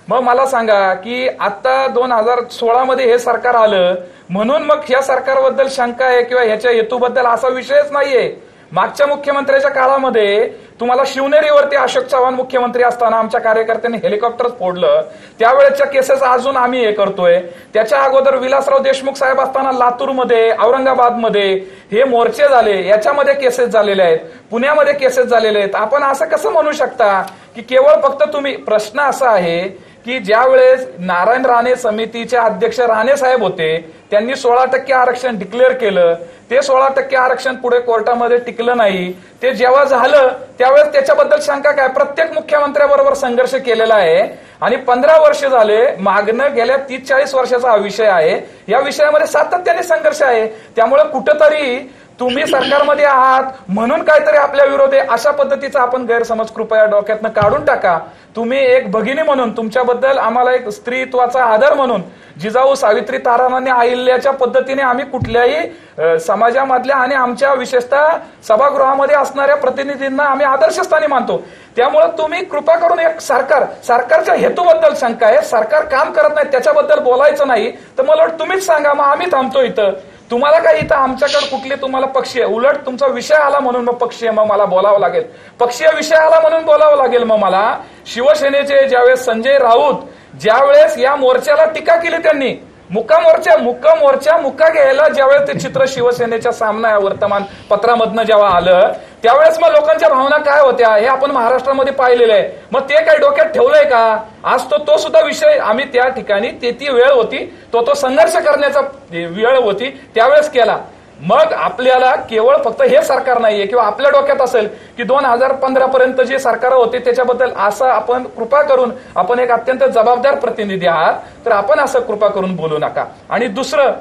मग मला सांगा की आता 2016 मध्ये हे सरकार आलं म्हणून मग या सरकारबद्दल शंका आहे किंवा ह्याच्या हेतूबद्दल असा विषयच नाहीये. मागच्या मुख्यमंत्र्याच्या काळामध्ये तुम्हाला शिवनेरीवरती अशोक चव्हाण मुख्यमंत्री असताना आमच्या कार्यकर्त्यांनी हेलिकॉप्टर फोडलं, त्यावेळेच्या केसेस अजून आम्ही हे करतोय. त्याच्या अगोदर विलासराव देशमुख साहेब असताना लातूरमध्ये, औरंगाबादमध्ये हे मोर्चे झाले, याच्यामध्ये केसेस झालेले आहेत, पुण्यामध्ये केसेस झालेले आहेत. आपण असं कसं म्हणू शकता की केवळ फक्त तुम्ही, प्रश्न असा आहे की ज्या वेळेस नारायण राणे समितीचे अध्यक्ष राणे साहेब होते त्यांनी 16% आरक्षण डिक्लेअर केलं. ते 16% आरक्षण पुढे कोर्टामध्ये टिकलं नाही. ते जेव्हा झालं त्यावेळेस त्याच्याबद्दल शंका काय? प्रत्येक मुख्यमंत्र्याबरोबर संघर्ष केलेला आहे आणि 15 वर्ष झाले मागणं गेल्या 30-40 वर्षाचा हा विषय आहे. या विषयामध्ये सातत्याने संघर्ष आहे. त्यामुळे कुठंतरी तुम्ही सरकारमध्ये आहात म्हणून काहीतरी आपल्या विरोधी अशा पद्धतीचा आपण गैरसमज कृपया डोक्यातनं काढून टाका. तुम्ही एक भगिनी म्हणून, तुमच्याबद्दल आम्हाला एक स्त्रीत्वाचा आदर म्हणून, जिजाऊ सावित्री ताराराणी अहिल्याच्या पद्धतीने आम्ही कुठल्याही समाजामधल्या आणि आमच्या विशेषतः सभागृहामध्ये असणाऱ्या प्रतिनिधींना आम्ही आदर्शस्थानी मानतो. त्यामुळे तुम्ही कृपा करून एक सरकारच्या हेतूबद्दल शंका आहे, सरकार काम करत नाही त्याच्याबद्दल बोलायचं नाही तर मला तुम्हीच सांगा, मग आम्ही थांबतो इथं. तुम्हाला काय इथं आमच्याकडे कुठली तुम्हाला पक्षीय, उलट तुमचा विषय आला म्हणून मग पक्षीय मग मला बोलावं लागेल, पक्षीय विषय आला म्हणून बोलावं लागेल. मग मला शिवसेनेचे ज्यावेळेस संजय राऊत ज्यावेळेस या मोर्चाला टीका केली त्यांनी, मुक्का मोर्चा घ्यायला ज्यावेळेस ते चित्र शिवसेनेच्या सामना वर्तमान पत्रामधनं जेव्हा आलं त्यावेळेस मग लोकांच्या भावना काय होत्या हे आपण महाराष्ट्रामध्ये पाहिलेलं आहे. मग ते काही डोक्यात ठेवलंय का? आज तो सुद्धा विषय आम्ही त्या ठिकाणी ती वेळ होती, तो संघर्ष करण्याचा वेळ होती त्यावेळेस केला. मग आपल्याला केवळ फक्त हे सरकार नाहीये किंवा आपल्या डोक्यात असेल की 2015 पर्यंत जे सरकार होते त्याच्याबद्दल असं आपण कृपा करून, आपण एक अत्यंत जबाबदार प्रतिनिधी आहात तर आपण असं कृपा करून बोलू नका. आणि दुसरं,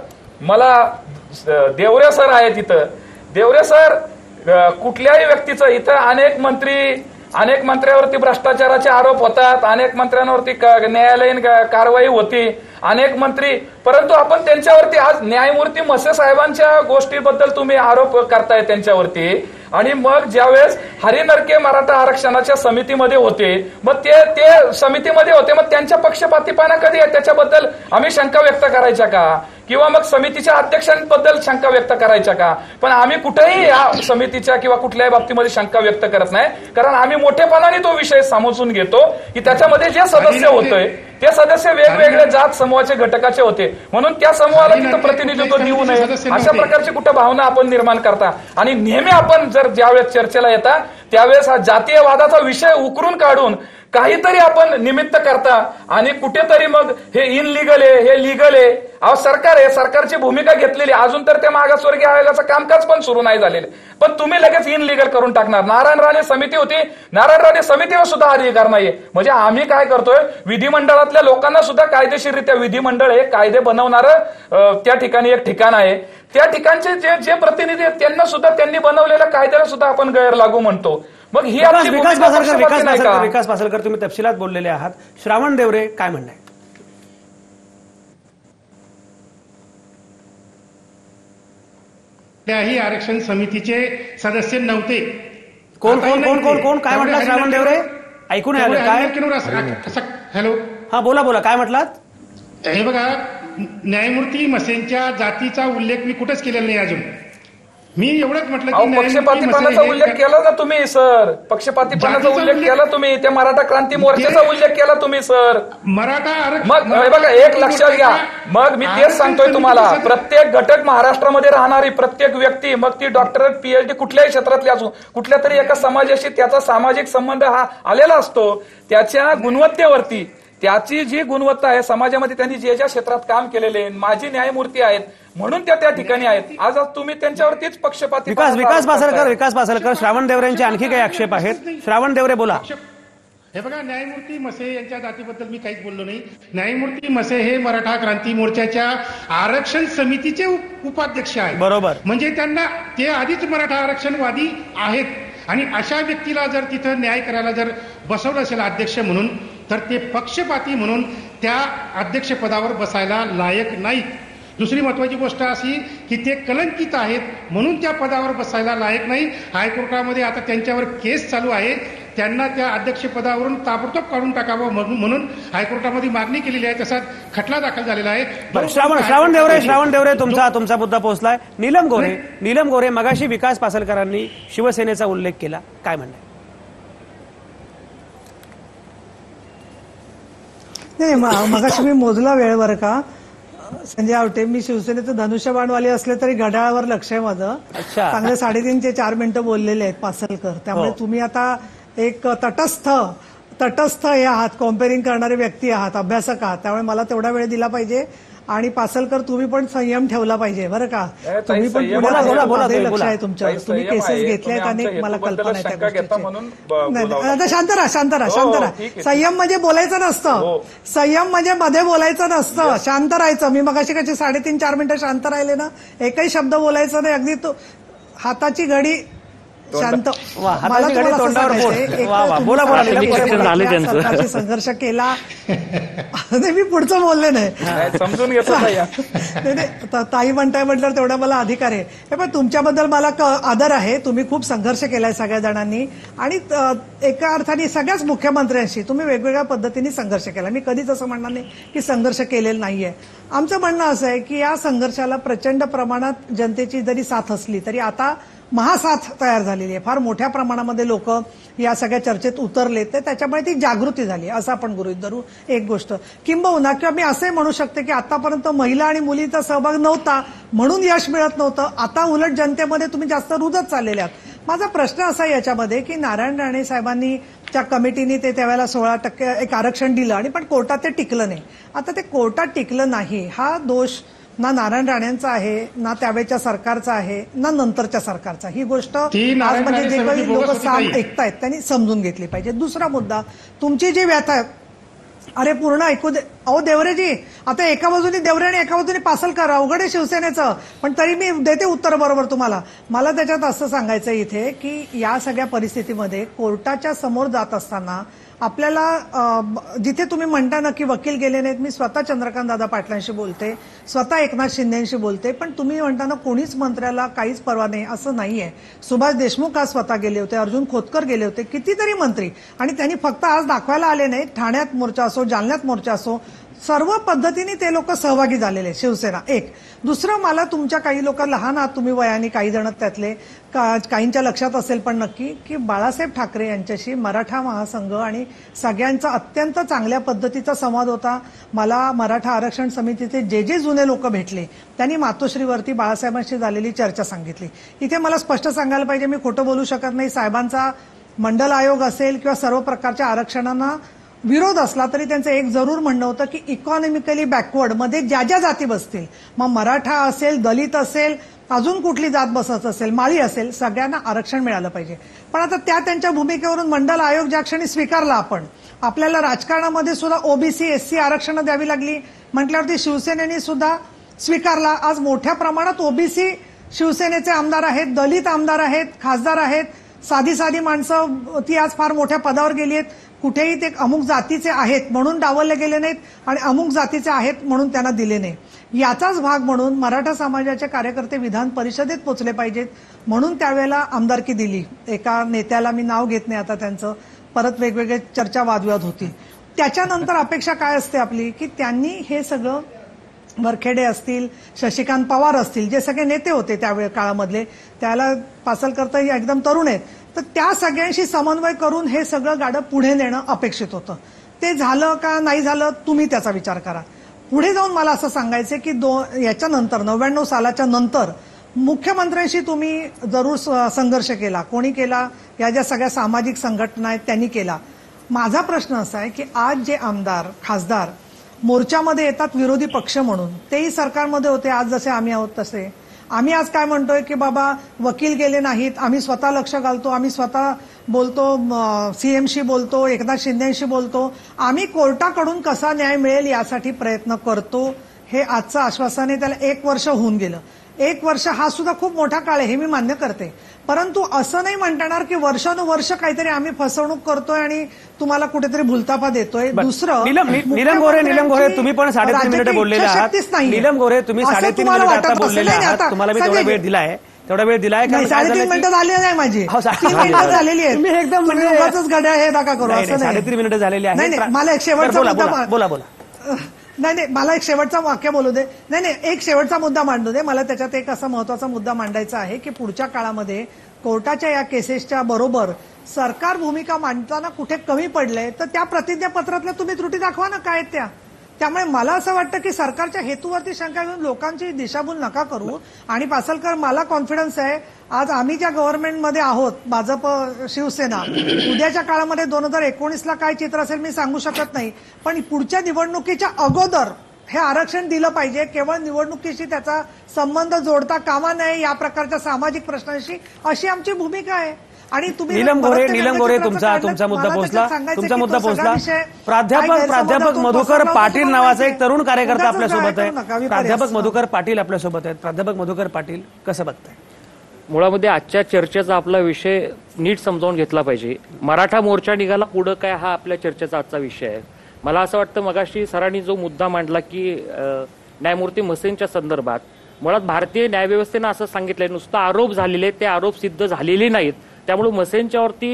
मला देवरे सर आहेत इथं, देवरे सर कुठल्याही व्यक्तीचं, इथं अनेक मंत्र्यावरती भ्रष्टाचाराचे आरोप होतात, अनेक मंत्र्यांवरती न्यायालयीन कारवाई होती, अनेक मंत्री, परंतु आपण त्यांच्यावरती आज न्यायमूर्ती मसे साहेबांच्या गोष्टीबद्दल तुम्ही आरोप करताय त्यांच्यावरती. आणि मग ज्यावेळेस हरिनरके मराठा आरक्षणाच्या समितीमध्ये होते, मग ते समितीमध्ये होते, मग त्यांच्या पक्षपातीपणा कधी आहे त्याच्याबद्दल आम्ही शंका व्यक्त करायच्या का? किंवा मग समितीच्या अध्यक्षांबद्दल शंका व्यक्त करायच्या का? पण आम्ही कुठेही या समितीच्या किंवा कुठल्याही बाबतीमध्ये शंका व्यक्त करत नाही, कारण आम्ही मोठेपणाने तो विषय समजून घेतो की त्याच्यामध्ये जे सदस्य होतोय ते सदस्य वेगवेगळे जात समूहाचे घटकाचे होते म्हणून त्या समूहाला तिथं प्रतिनिधित्व देऊ नये अशा प्रकारची कुठं भावना आपण निर्माण करता. आणि नेहमी आपण जर ज्यावेळेस चर्चेला येता त्यावेळेस हा जातीयवादाचा विषय उकरून काढून काहीतरी आपण निमित्त करता आणि कुठेतरी मग हे इनलिगल आहे, हे लिगल आहे. अहो सरकार आहे, सरकारची भूमिका घेतलेली, अजून तर त्या मागासवर्गीय आयोगाचं कामकाज पण सुरू नाही झालेलं, पण तुम्ही लगेच इनलिगल करून टाकणार. नारायण राणे समिती होती, नारायण राणे समितीवर सुद्धा अधिकार नाहीये. म्हणजे आम्ही काय करतोय, विधिमंडळातल्या लोकांना सुद्धा कायदेशीररित्या, विधिमंडळ हे कायदे बनवणारं त्या ठिकाणी एक ठिकाण आहे, त्या ठिकाणचे जे प्रतिनिधी आहेत त्यांना सुद्धा, त्यांनी बनवलेल्या कायद्याला सुद्धा आपण गैरलागू म्हणतो. मग ही विकास पासलकर तुम्ही तपशिलात बोललेले आहात. श्रावण देवरे काय म्हणणं आहे? त्याही आरक्षण समितीचे सदस्य नव्हते. कोण काय म्हटलं श्रावण देवरे? ऐकून आलं काय? हॅलो, हा बोला काय म्हटलात? हे बघा, न्यायमूर्ती मसेंच्या जातीचा उल्लेख मी कुठेच केलेला नाही अजून. मी एवढंच म्हटलं अहो, की न्यायमूर्ती पक्षपातीपणाचा मसे उल्लेख हे- केला ना तुम्ही सर, पक्षपातीपणाचा जातीचा उल्लेख उल्लेख- केला तुम्ही, त्या मराठा क्रांती मोर्चाचा उल्लेख केला तुम्ही सर. मराठा मग हे बघा, एक लक्षात घ्या, मग मी तेच सांगतोय तुम्हाला, प्रत्येक घटक महाराष्ट्रामध्ये राहणारी प्रत्येक व्यक्ती, मग ती डॉक्टरेट PhD कुठल्याही क्षेत्रातली असो, कुठल्या तरी एका समाजाशी त्याचा सामाजिक संबंध हा आलेला असतो. त्याच्या गुणवत्तेवरती, त्याची जी गुणवत्ता आहे समाजामध्ये, त्यांनी जे ज्या क्षेत्रात काम केलेले, माझी न्यायमूर्ती आहेत म्हणून त्या ठिकाणी आहेत. आज तुम्ही त्यांच्यावरतीच पक्षपाती विकास पासलकर, श्रावण देवरेंचे आणखी काही आक्षेप आहेत. श्रावण देवरे बोला. हे बघा, न्यायमूर्ती मसे यांच्या जातीबद्दल मी काहीच बोललो नाही. न्यायमूर्ती मसे हे मराठा क्रांती मोर्चाच्या आरक्षण समितीचे उपाध्यक्ष आहेत. बरोबर. म्हणजे त्यांना ते आधीच मराठा आरक्षणवादी आहेत, आणि अशा व्यक्तीला जर तिथं न्याय करायला जर बसवलं असेल अध्यक्ष म्हणून, तर ते पक्षपाती म्हणून त्या अध्यक्षपदावर बसायला लायक नाहीत. दुसरी महत्वाची गोष्ट अशी की ते कलंकित आहेत म्हणून त्या पदावर बसायला लायक नाही. हायकोर्टामध्ये आता त्यांच्यावर केस चालू आहे, त्यांना त्या अध्यक्षपदावरून ताबडतोब काढून टाकावं म्हणून हायकोर्टामध्ये मागणी केलेली आहे. तसाच खटला दाखल झालेला आहे. श्रावण देवरे तुमचा मुद्दा पोहोचलाय. नीलम गोरे मगाशी विकास पासलकरांनी शिवसेनेचा उल्लेख केला, काय म्हणणं? नाही, मगाशी मी मोजला वेळ बरं का संजय आवटे. मी शिवसेनेचं धनुष्यबाणवाले असले तरी घड्याळावर लक्ष आहे माझं. अच्छा. चांगले 3.5 ते 4 मिनिटं बोललेले आहेत पासलकर. त्यामुळे हो. तुम्ही आता एक तटस्थ हे आहात, कॉम्पेअरिंग करणारे व्यक्ती आहात, अभ्यासक आहात. त्यामुळे मला तेवढा वेळ दिला पाहिजे. आणि पासलकर तुम्ही पण संयम ठेवला पाहिजे बरं का. तुम्ही पण लक्ष आहे तुमच्यावर. तुम्ही केसेस घेतल्यात आणि मला कल्पना आहे त्या गोष्टीची. आता शांत राहा. संयम म्हणजे बोलायचं नसतं. संयम म्हणजे मध्ये बोलायचं नसतं, शांत राहायचं. मी मगाशी कशी 3.5-4 मिनिटं शांत राहिले ना, एकही शब्द बोलायचं नाही. अगदी तो हाताची घडी शांत. मला तुम्हाला असं सांगायचंय, संघर्ष केला. मी पुढचं बोलले नाही, समजून घेतो. ताई म्हणताय म्हटलं तेवढा मला अधिकार आहे. हे पण तुमच्याबद्दल मला आदर आहे. तुम्ही खूप संघर्ष केलाय सगळ्या जणांनी, आणि एका अर्थाने सगळ्याच मुख्यमंत्र्यांशी तुम्ही वेगवेगळ्या पद्धतीने संघर्ष केला. मी कधीच असं म्हणणार नाही की संघर्ष केलेला नाहीये. आमचं म्हणणं असं आहे की या संघर्षाला प्रचंड प्रमाणात जनतेची जरी साथ असली तरी आता महासाथ तयार झालेली आहे. फार मोठ्या प्रमाणामध्ये लोक या सगळ्या चर्चेत उतरले, तर त्याच्यामुळे ती जागृती झाली असं आपण गृहीत धरू. एक गोष्ट किंबहुना, किंवा मी असंही म्हणू शकते की आतापर्यंत महिला आणि मुलींचा सहभाग नव्हता म्हणून यश मिळत नव्हतं. आता उलट जनतेमध्ये तुम्ही जास्त रुजत चाललेले आहात. माझा प्रश्न असा आहे याच्यामध्ये की नारायण राणे साहेबांनी त्या कमिटीने ते त्यावेळेला 16% एक आरक्षण दिलं, आणि पण कोर्टात ते टिकलं नाही. आता ते कोर्टात टिकलं नाही हा दोष ना नारायण राणेंचा आहे, ना त्यावेळेच्या सरकारचा आहे, ना नंतरच्या सरकारचा. ही गोष्ट आज म्हणजे जे काही लोक ऐकतायत त्यांनी समजून घेतली पाहिजे. दुसरा मुद्दा, तुमची जी व्यथा आहे, अरे पूर्ण ऐकू दे. अहो देवरेजी, आता एका बाजूने देवरे आणि एका बाजूने पासलकर, अवघड आहे शिवसेनेचं. पण तरी मी देते उत्तर बरोबर तुम्हाला. मला त्याच्यात असं सांगायचं इथे की या सगळ्या परिस्थितीमध्ये कोर्टाच्या समोर जात असताना आपल्याला जिथे तुम्ही म्हणता ना की वकील गेले नाहीत, मी स्वतः चंद्रकांत दादा पाटलांशी बोलते, स्वतः एकनाथ शिंदेशी बोलते, पण तुम्ही म्हणता ना कोणीच मंत्र्याला काहीच परवा नाही, असं नाहीये. सुभाष देशमुख आज स्वतः गेले होते, अर्जुन खोतकर गेले होते, कितीतरी मंत्री. आणि त्यांनी फक्त आज दाखवायला आले नाही, ठाण्यात मोर्चा असो, जालन्यात मोर्चा असो, सर्व पद्धतीने ते लोक सहभागी झालेले शिवसेना. एक दुसरं, मला तुमच्या काही लोक लहान आहात तुम्ही वयाने, काही जण त्यातले, काहींच्या लक्षात असेल पण नक्की, की बाळासाहेब ठाकरे यांच्याशी मराठा महासंघ आणि सगळ्यांचा अत्यंत चांगल्या पद्धतीचा संवाद होता. मला मराठा आरक्षण समितीचे जे जुने लोक भेटले त्यांनी मातोश्रीवरती बाळासाहेबांशी झालेली चर्चा सांगितली. इथे मला स्पष्ट सांगायला पाहिजे, मी खोटं बोलू शकत नाही. साहेबांचा मंडल आयोग असेल किंवा सर्व प्रकारच्या आरक्षणांना विरोध असला तरी त्यांचं एक जरूर म्हणणं होतं की इकॉनॉमिकली बॅकवर्ड मध्ये ज्या ज्या जाती बसतील, मग मराठा असेल, दलित असेल, अजून कुठली जात बसत असेल, माळी असेल, सगळ्यांना आरक्षण मिळालं पाहिजे. पण आता त्यांच्या भूमिकेवरून मंडल आयोग ज्या क्षणी स्वीकारला, आपण आपल्याला राजकारणामध्ये सुद्धा ओबीसी SC आरक्षण द्यावी लागली म्हटल्यावरती शिवसेनेने सुद्धा स्वीकारला. आज मोठ्या प्रमाणात ओबीसी शिवसेनेचे आमदार आहेत, दलित आमदार आहेत, खासदार आहेत, साधी माणसं ती आज फार मोठ्या पदावर गेली आहेत. कुठेही ते अमुक जातीचे आहेत म्हणून डावलले गेले नाहीत आणि अमुक जातीचे आहेत म्हणून त्यांना दिले नाही. याचाच भाग म्हणून मराठा समाजाचे कार्यकर्ते विधान परिषदेत पोचले पाहिजेत म्हणून त्यावेळेला आमदारकी दिली. एका नेत्याला मी नाव घेत नाही आता, त्यांचं परत वेगवेगळे चर्चा वादविवाद होती. त्याच्यानंतर अपेक्षा काय असते आपली की त्यांनी हे सगळं वरखेडे असतील, शशिकांत पवार असतील, जे सगळे नेते होते त्यावेळी काळामधले, त्याला पासलकर एकदम तरुण आहेत, तर त्या सगळ्यांशी समन्वय करून हे सगळं गाडं पुढे नेणं अपेक्षित होतं. ते झालं का नाही झालं तुम्ही त्याचा विचार करा. पुढे जाऊन मला असं सांगायचं की याच्यानंतर 99 सालाच्या नंतर मुख्यमंत्र्यांशी तुम्ही जरूर संघर्ष केला. कोणी केला? या ज्या सगळ्या सामाजिक संघटना आहेत त्यांनी केला. माझा प्रश्न असा आहे की आज जे आमदार खासदार मोर्चामध्ये येतात विरोधी पक्ष म्हणून, तेही सरकारमध्ये होते आज जसे आम्ही आहोत तसे. आम्ही आज काय म्हणतोय की बाबा वकील गेले नाहीत, आम्ही स्वतः लक्ष घालतो, आम्ही स्वतः बोलतो, सीएमशी बोलतो, एकनाथ शिंदेशी बोलतो, आम्ही कोर्टाकडून कसा न्याय मिळेल यासाठी प्रयत्न करतो. हे आजचं आश्वासन आहे. त्याला 1 वर्ष होऊन गेलं. 1 वर्ष हा सुद्धा खूप मोठा काळ आहे, हे मी मान्य करते. परंतु असं नाही म्हणता येणार की वर्षानुवर्ष काहीतरी आम्ही फसवणूक करतोय आणि तुम्हाला कुठेतरी भुलतापा देतोय. दुसरं नीलम गोरे तुम्ही पण 3.5 मिनिटं बोललेले आहात. नीलम गोरे तुम्ही 3.5 मिनिटं आता बोललेले आहात. तुम्हाला मी तेवढा वेळ दिलाय, तेवढा वेळ दिलाय. 3.5 मिनिटं झाली नाही माझी, 3 मिनिटं झालेली आहेत. तुम्ही एकदम घड्याळ हे नका करू. असं नाही, 3.5 मिनिटं झालेली आहे. नाही, मला एक शेवटचा मुद्दा बोला. नाही, मला एक शेवटचा वाक्य बोलू दे. नाही, एक शेवटचा मुद्दा मांडू दे. मला त्याच्यात एक असा महत्वाचा मुद्दा मांडायचा आहे की पुढच्या काळामध्ये कोर्टाच्या या केसेसच्या बरोबर सरकार भूमिका मांडताना कुठे कमी पडलंय तर त्या प्रतिज्ञापत्रातल्या तुम्ही त्रुटी दाखवा ना काय त्या. त्यामुळे मला असं वाटतं की सरकारच्या हेतूवरती शंका घेऊन लोकांची दिशाभूल नका करू. आणि पासलकर, मला कॉन्फिडन्स आहे आज आम्ही ज्या गव्हर्नमेंटमध्ये आहोत, भाजप शिवसेना, उद्याच्या काळामध्ये 2019ला काय चित्र असेल मी सांगू शकत नाही, पण पुढच्या निवडणुकीच्या अगोदर हे आरक्षण दिलं पाहिजे. केवळ निवडणुकीशी त्याचा संबंध जोडता कामा नये या प्रकारच्या सामाजिक प्रश्नांशी, अशी आमची भूमिका आहे. आणि तुम्ही नीलम गोरे तुमचा मुद्दा पोहोचला. प्राध्यापक मधुकर पाटील नावाचा एक तरुण कार्यकर्ता आपल्यासोबत आहे. प्राध्यापक मधुकर पाटील आपल्यासोबत आहेत. प्राध्यापक मधुकर पाटील, कसं बघताय? मुळामध्ये आजच्या चर्चेचा आपला विषय नीट समजावून घेतला पाहिजे. मराठा मोर्चा निघाला पुढं काय, हा आपल्या चर्चेचा आजचा विषय आहे. मला असं वाटतं मगाशी सरांनी जो मुद्दा मांडला की न्यायमूर्ती मसेंच्या संदर्भात, मुळात भारतीय न्यायव्यवस्थेनं असं सांगितलंय नुसतं आरोप झालेले, ते आरोप सिद्ध झालेले नाहीत. त्यामुळे मसेंच्यावरती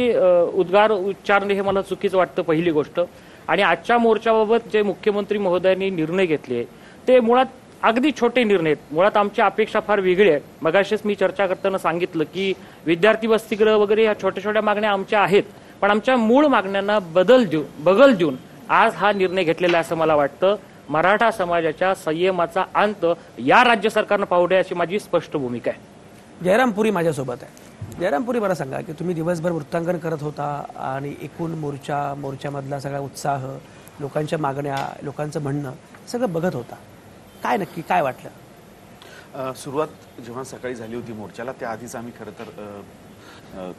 उद्गार उच्चारणे हे मला चुकीचं वाटतं, पहिली गोष्ट. आणि आजच्या मोर्चाबाबत जे मुख्यमंत्री महोदयांनी निर्णय घेतले ते मुळात अगदी छोटे निर्णय आहेत. मुळात आमची अपेक्षा फार वेगळी आहे. मगाशीच मी चर्चा करताना सांगितलं की विद्यार्थी वसतिगृह वगैरे ह्या छोट्या छोट्या मागण्या आमच्या आहेत, पण आमच्या मूळ मागण्यांना बगल देऊन आज हा निर्णय घेतलेला आहे असं मला वाटतं. मराठा समाजाच्या संयमाचा अंत या राज्य सरकारनं पाहू नये अशी माझी स्पष्ट भूमिका आहे. जयराम पुरी माझ्यासोबत आहे. जयराम पुरी, मला सांगा की तुम्ही दिवसभर वृत्तांकन करत होता आणि एकूण मोर्चामधला सगळा उत्साह, लोकांच्या मागण्या, लोकांचं म्हणणं सगळं बघत होता. काय नक्की काय वाटलं? सुरुवात जेव्हा सकाळी झाली होती मोर्चाला, त्याआधीच आम्ही खरं तर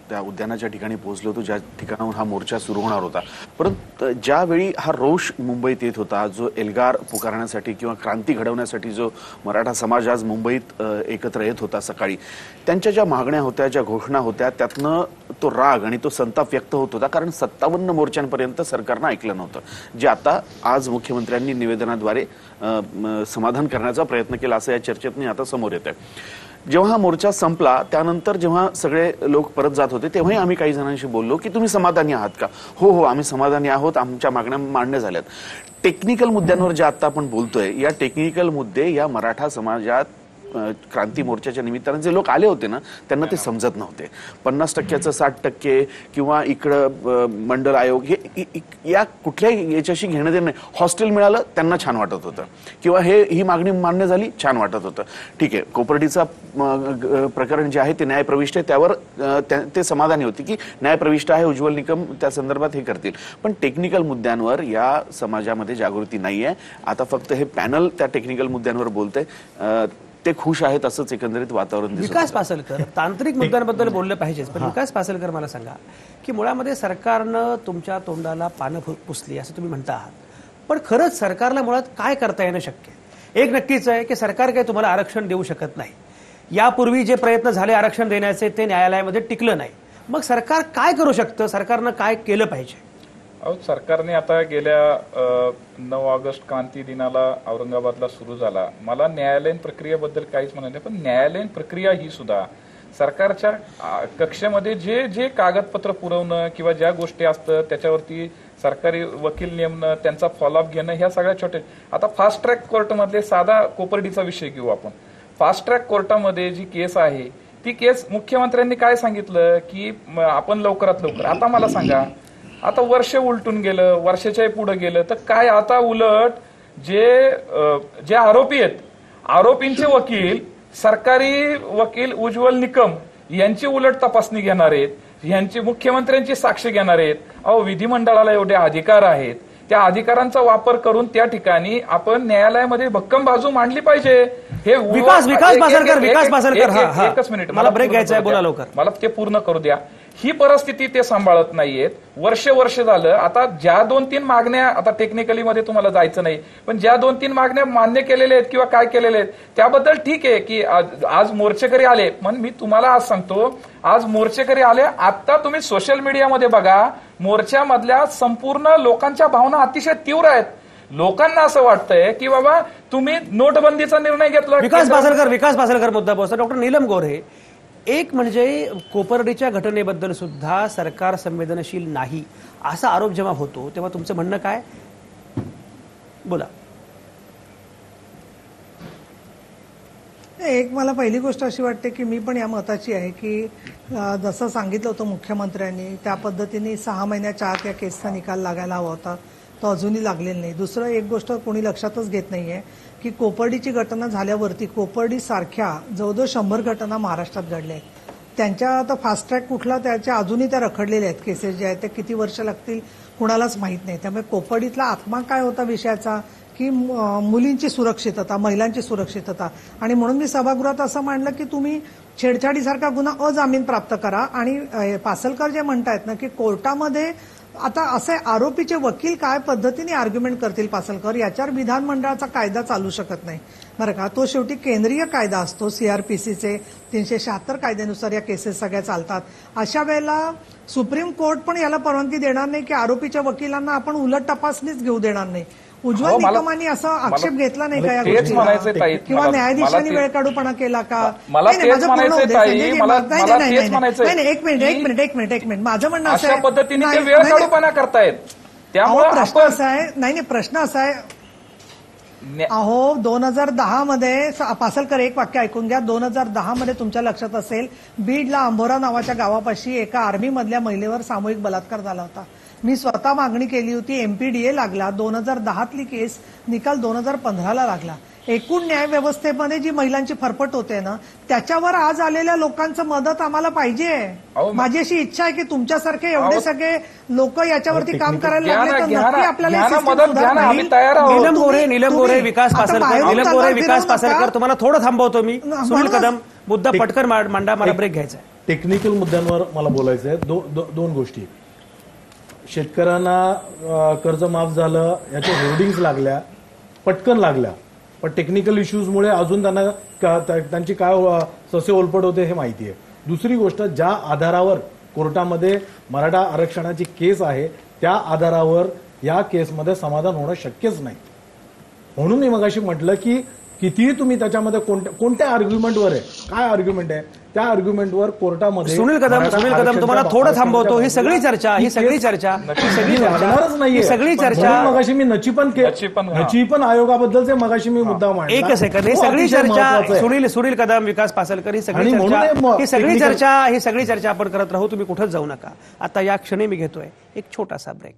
त्या उद्यानाच्या ठिकाणी पोहोचलो होतो ज्या ठिकाणाहून हा मोर्चा सुरू होणार होता. परंतु ज्यावेळी हा रोष मुंबईत येत होता, जो एल्गार पुकारण्यासाठी किंवा क्रांती घडवण्यासाठी जो मराठा समाज आज मुंबईत एकत्र येत होता सकाळी, त्यांच्या ज्या मागण्या होत्या, ज्या घोषणा होत्या, त्यातनं तो राग आणि तो संताप व्यक्त होत होता. कारण 57 मोर्चांपर्यंत सरकारनं ऐकलं नव्हतं, जे आता आज मुख्यमंत्र्यांनी निवेदनाद्वारे समाधान करण्याचा प्रयत्न केला असं या चर्चेतून आता समोर येत आहे. जेव्हा हा मोर्चा संपला त्यानंतर जेव्हा सगळे लोक परत जात होते तेव्हाही आम्ही काही जणांशी बोललो की तुम्ही समाधानी आहात का? हो, आम्ही समाधानी आहोत, आमच्या मागण्या मांडण्या झाल्यात. टेक्निकल मुद्द्यांवर जे आता आपण बोलतोय, या टेक्निकल मुद्दे या मराठा समाजात क्रांती मोर्चाच्या निमित्ताने जे लोक आले होते ना, त्यांना ते समजत नव्हते. 50%चं 60% किंवा इकडं मंडल आयोग, हे या कुठल्याही याच्याशी घेणं देणं नाही. हॉस्टेल मिळालं त्यांना छान वाटत होतं, किंवा ही मागणी मान्य झाली छान वाटत होतं. ठीक आहे, कोपर्डीचा प्रकरण जे आहे ते न्यायप्रविष्ट आहे, त्यावर ते समाधानी होते की न्यायप्रविष्ट आहे, उज्ज्वल निकम त्या संदर्भात हे करतील. पण टेक्निकल मुद्द्यांवर या समाजामध्ये जागृती नाहीये. आता फक्त हे पॅनल त्या टेक्निकल मुद्द्यांवर बोलतंय, ते खुश आहेत असंच एकंदरीत वातावरण दिसतं. विकास पासलकर, तांत्रिक मुद्द्यांबद्दल बोललं पाहिजेच, पण विकास पासलकर मला सांगा की मुळामध्ये सरकारनं तुमच्या तोंडाला पानं पुसली असं तुम्ही म्हणता आहात, पण खरंच सरकारला मुळात काय करता येणं शक्य आहे? एक नक्कीच आहे की सरकार काही तुम्हाला आरक्षण देऊ शकत नाही. यापूर्वी जे प्रयत्न झाले आरक्षण देण्याचे ते न्यायालयामध्ये टिकलं नाही. मग सरकार काय करू शकतं? सरकारनं काय केलं पाहिजे? सरकारने आता गेल्या 9 ऑगस्ट क्रांती दिनाला औरंगाबादला सुरू झाला. मला न्यायालयीन प्रक्रियेबद्दल काहीच म्हणायचं, पण न्यायालयीन प्रक्रिया ही सुद्धा सरकारच्या कक्षेमध्ये जे कागदपत्र पुरवणं किंवा ज्या गोष्टी असतात त्याच्यावरती सरकारी वकील नेमणं, त्यांचा फॉलोअप घेणं, ह्या सगळ्या छोटे. आता फास्ट ट्रॅक कोर्टमधले साधा कोपर्डीचा विषय घेऊ आपण. फास्ट ट्रॅक कोर्टामध्ये जी केस आहे ती केस मुख्यमंत्र्यांनी काय सांगितलं की आपण लवकरात लवकर. आता मला सांगा, आता वर्ष उलटून गेलं, वर्षाच्याही पुढे गेलं, तर काय आता उलट जे आरोपी आहेत, आरोपींचे वकील, सरकारी वकील उज्ज्वल निकम यांची उलट तपासणी घेणार आहेत, यांची मुख्यमंत्र्यांची साक्ष घेणार आहेत. अहो, विधिमंडळाला एवढे अधिकार आहेत, त्या अधिकारांचा वापर करून त्या ठिकाणी आपण न्यायालयामध्ये भक्कम बाजू मांडली पाहिजे. हे विकास पासलकर एकच मिनिट, मला ब्रेक घ्यायचा आहे, बोला लवकर. मला ते पूर्ण करू द्या. ही परिस्थिती ते सांभाळत नाहीयेत. वर्ष झालं. आता ज्या 2-3 मागण्या, आता टेक्निकली मध्ये तुम्हाला जायचं नाही, पण ज्या 2-3 मागण्या मान्य केलेल्या आहेत किंवा काय केलेल्या आहेत त्याबद्दल ठीक आहे की आज मोर्चेकरी आले. पण मी तुम्हाला आज सांगतो, आज मोर्चेकरी आले. आता तुम्ही सोशल मीडियामध्ये बघा, मोर्चामधल्या संपूर्ण लोकांच्या भावना अतिशय तीव्र आहेत. लोकांना असं वाटतंय की बाबा तुम्ही नोटबंदीचा निर्णय घेतला. विकास पासलकर मुद्दा पोहोचला. डॉक्टर नीलम गोऱ्हे, एक म्हणजे कोपर्डीच्या घटनेबद्दल सुद्धा सरकार संवेदनशील नाही असा आरोप जेव्हा होतो तेव्हा तुमचं म्हणणं काय? बोला. एक मला पहिली गोष्ट अशी वाटते की मी पण या मताची आहे की जसं सांगितलं होतं मुख्यमंत्र्यांनी त्या पद्धतीने 6 महिन्याच्या आत या केसचा निकाल लागायला हवा होता, तो अजूनही लागलेला नाही. दुसरं एक गोष्ट कोणी लक्षातच घेत नाहीये की कोपर्डीची घटना झाल्यावरती कोपर्डी सारख्या जवळजवळ 100 घटना महाराष्ट्रात घडल्या आहेत. त्यांच्या आता फास्ट ट्रॅक कुठला, त्याच्या अजूनही त्या रखडलेल्या आहेत केसेस जे आहेत, ते किती वर्ष लागतील कुणालाच माहीत नाही. त्यामुळे कोपर्डीतला आत्मा काय होता विषयाचा की मुलींची सुरक्षितता, महिलांची सुरक्षितता. आणि म्हणून मी सभागृहात असं मांडलं की तुम्ही छेडछाडीसारखा गुन्हा अजामीन प्राप्त करा. आणि पासलकर जे म्हणतायत ना की कोर्टामध्ये आता असे आरोपीचे वकील काय पद्धतीने आर्ग्युमेंट करतील पासलकर, याच्यावर विधानमंडळाचा कायदा चालू शकत नाही बरं का. तो शेवटी केंद्रीय कायदा असतो, सीआरपीसीचे 376 कायद्यानुसार या केसेस सगळ्या चालतात. अशा वेळेला सुप्रीम कोर्ट पण याला परवानगी देणार नाही की आरोपीच्या वकिलांना आपण उलट तपासणीच घेऊ देणार नाही. उज्ज्वल निकमांनी असा आक्षेप घेतला नाही का या गोष्टीला, किंवा न्यायाधीशांनी वेळ काढूपणा केला का? नाही, एक मिनिट माझं म्हणणं असं आहे, प्रश्न असा आहे, नाही प्रश्न असा आहे, अहो 2010 मध्ये पासलकर एक वाक्य ऐकून घ्या. 2010 मध्ये तुमच्या लक्षात असेल, बीडला अंबोरा नावाच्या गावापाशी एका आर्मी मधल्या महिलेवर सामूहिक बलात्कार झाला होता. मी स्वतः मागणी केली होती, एमपीडीए लागला. 2010तली केस निकाल 2015ला लागला. एकूण न्याय व्यवस्थेमध्ये जी महिलांची फरफट होते ना, त्याच्यावर आज आलेल्या लोकांचं मदत आम्हाला पाहिजे. माझी अशी इच्छा आहे की तुमच्यासारखे एवढे सगळे लोक याच्यावरती काम करायला लागले तर नक्की आपल्याला नीलम गोऱ्हे, विकास पासलकर, तुम्हाला थोडं थांबवतो मी. सुनील कदम, मुद्दा पटकन मांडा, मला ब्रेक घ्यायचा आहे. टेक्निकल मुद्द्यांवर मला बोलायचं आहे. दोन गोष्टी. शेतकऱ्यांना कर्ज माफ झालं, याच्या होर्डिंग्स लागल्या, पटकन लागल्या, पण टेक्निकल इश्यूजमुळे अजून त्यांची काय ससे ओलपट होते हे माहिती आहे. दुसरी गोष्ट, ज्या आधारावर कोर्टामध्ये मराठा आरक्षणाची केस आहे त्या आधारावर या केसमध्ये समाधान होणं शक्यच नाही. म्हणून मी मगाशी म्हटलं की कितीही तुम्ही त्याच्यामध्ये कोणत्या आर्ग्युमेंटवर आहे, काय आर्ग्युमेंट आहे, त्या आर्ग्युमेंटवर कोर्टामध्ये. सुनील कदम, तुम्हाला थोडं थांबवतो. ही सगळी चर्चा मगाशी मी नची पण आयोगाबद्दलचे मगाशी मी मुद्दा मांडला. एक सेकंद. ही सगळी चर्चा, सुनील कदम, विकास पासलकर, ही सगळी चर्चा आपण करत राहू. तुम्ही कुठंच जाऊ नका. आता या क्षणी मी घेतोय एक छोटासा ब्रेक.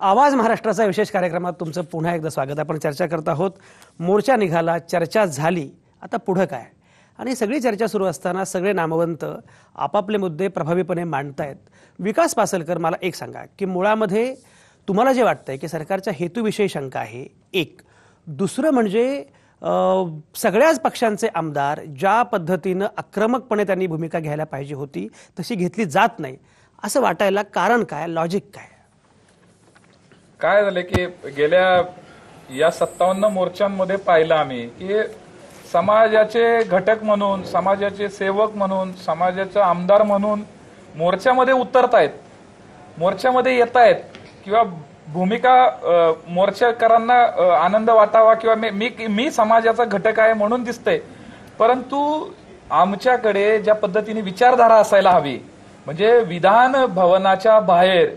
आवाज महाराष्ट्राचा विशेष कार्यक्रमात तुमचं पुन्हा एकदा स्वागत. आपण चर्चा करत आहोत. मोर्चा निघाला, चर्चा झाली, आता पुढं काय? आणि सगळी चर्चा सुरू असताना सगळे नामवंत आपापले मुद्दे प्रभावीपणे मांडतायत. विकास पासलकर, मला एक सांगा की मुळामध्ये तुम्हाला जे वाटतंय की सरकारच्या हेतूविषयी शंका आहे एक, दुसरं म्हणजे सगळ्याच पक्षांचे आमदार ज्या पद्धतीनं आक्रमकपणे त्यांनी भूमिका घ्यायला पाहिजे होती तशी घेतली जात नाही असं वाटायला कारण काय, लॉजिक काय? काय झालं की गेल्या या 57 मोर्चांमध्ये पाहिलं आम्ही की समाजाचे घटक म्हणून, समाजाचे सेवक म्हणून, समाजाचे आमदार म्हणून मोर्चामध्ये उतरतायत, मोर्चामध्ये येत आहेत किंवा भूमिका मोर्चाकरांना आनंद वाटावा किंवा मी समाजाचा घटक आहे म्हणून दिसतंय. परंतु आमच्याकडे ज्या पद्धतीने विचारधारा असायला हवी, म्हणजे विधान भवनाच्या बाहेर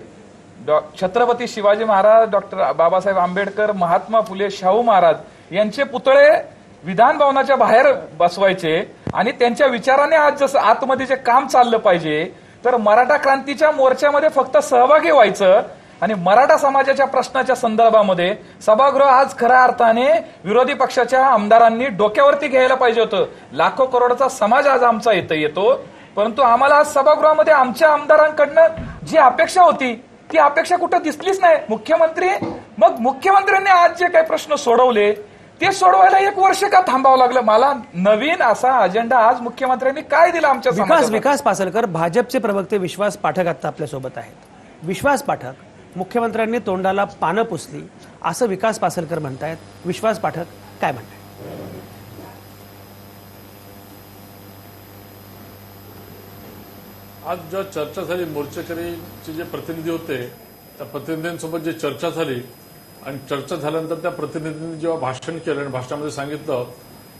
छत्रपती शिवाजी महाराज, डॉक्टर बाबासाहेब आंबेडकर, महात्मा फुले, शाहू महाराज यांचे पुतळे विधान भवनाच्या बाहेर बसवायचे आणि त्यांच्या विचाराने आज जसं आतमध्ये जे काम चाललं पाहिजे, तर मराठा क्रांतीच्या मोर्चामध्ये फक्त सहभागी व्हायचं आणि मराठा समाजाच्या प्रश्नाच्या संदर्भामध्ये सभागृह आज खऱ्या अर्थाने विरोधी पक्षाच्या आमदारांनी डोक्यावरती घ्यायला पाहिजे होतं. लाखो करोडचा समाज आज आमचा येतो, परंतु आम्हाला आज सभागृहामध्ये आमच्या आमदारांकडनं जी अपेक्षा होती ती अपेक्षा कुठं दिसलीच नाही. मुख्यमंत्र्यांनी आज जे काही प्रश्न सोडवले ते सोडवायला 1 वर्ष का थांबावं लागलं? मला नवीन असा अजेंडा आज मुख्यमंत्र्यांनी काय दिला आमच्या समाजाला? विकास पासलकर, भाजपचे प्रवक्ते विश्वास पाठक आता आपल्यासोबत आहेत. विश्वास पाठक, मुख्यमंत्र्यांनी तोंडाला पानं पुसली असं विकास पासलकर म्हणतायत. विश्वास पाठक काय म्हणतायत? आज ज्या चर्चा झाली, मोर्चेकरीचे जे प्रतिनिधी होते त्या प्रतिनिधींसोबत जी चर्चा झाली आणि चर्चा झाल्यानंतर त्या प्रतिनिधींनी जेव्हा भाषण केलं आणि भाषणामध्ये सांगितलं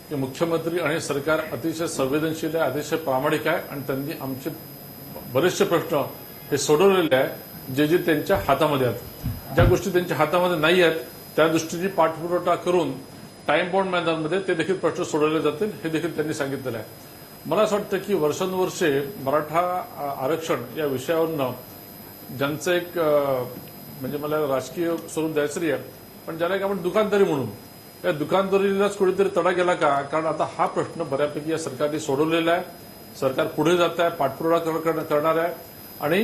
की मुख्यमंत्री आणि सरकार अतिशय संवेदनशील आहे, अतिशय प्रामाणिक आहे आणि त्यांनी आमचे बरेचसे प्रश्न हे सोडवलेले आहे जे त्यांच्या हातामध्ये आहेत. ज्या गोष्टी त्यांच्या हातामध्ये नाही आहेत त्या दृष्टीने पाठपुरावा करून टाइम बाउंड मॅनरमध्ये ते देखील प्रश्न सोडवले जातील हे देखील त्यांनी सांगितलेलं आहे. मला असं वाटतं की वर्षानुवर्षे मराठा आरक्षण या विषयावरनं ज्यांचं एक म्हणजे मला राजकीय स्वरूप द्यायचं नाही आहे, पण ज्याला एक आपण दुकानदारी म्हणून या दुकानदारीलाच कुठेतरी तडा गेला का? कारण आता हा प्रश्न बऱ्यापैकी या सरकारने सोडवलेला आहे. सरकार पुढे जात आहे, पाठपुरावा करणार आहे आणि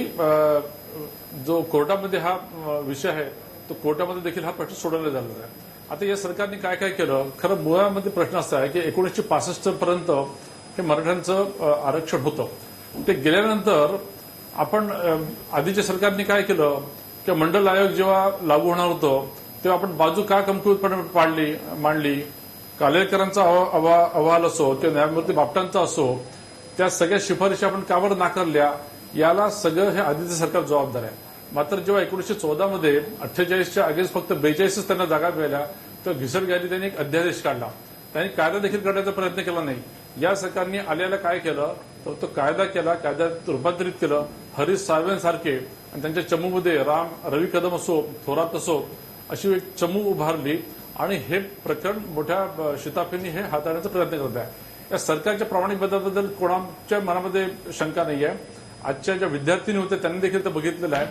जो कोर्टामध्ये हा विषय आहे तो कोर्टामध्ये देखील हा प्रश्न सोडवला झालेला आहे. आता या सरकारने काय काय केलं? खरं मुळामध्ये प्रश्न असा आहे की 1965 पर्यंत हे मराठ्यांचं आरक्षण होतं. ते गेल्यानंतर आपण आधीच्या सरकारने काय केलं की मंडल आयोग जेव्हा लागू होणार होतं तेव्हा आपण बाजू का कमकुवतपणे मांडली? कालेलकरांचा अहवाल असो किंवा न्यायमूर्ती बापटांचा असो, त्या सगळ्या शिफारशी आपण का बरं नाकारल्या? याला सगळं हे आधीचं सरकार जबाबदार आहे. मात्र जेव्हा 1914 मध्ये 48च्या अगेन्स्ट फक्त 42 त्यांना जागा मिळाल्या तेव्हा घिसरगारी त्यांनी एक अध्यादेश काढला. त्यांनी कायदा देखील करण्याचा प्रयत्न केला नाही. या सरकारने आल्याला काय केलं तर तो कायदा केला, कायद्यात रूपांतरित केलं. हरीश साळवेंसारखे आणि त्यांच्या चमूमध्ये रवी कदम असो, थोरात असो, अशी एक चमू उभारली आणि हे प्रकरण मोठ्या शिताफीने हे हाताळण्याचा प्रयत्न करत आहे. या सरकारच्या प्रामाणिकपणाबद्दल कोणाच्या मनामध्ये शंका नाही आहे. आजच्या ज्या विद्यार्थिनी होत्या त्यांनी देखील ते बघितलेलं आहे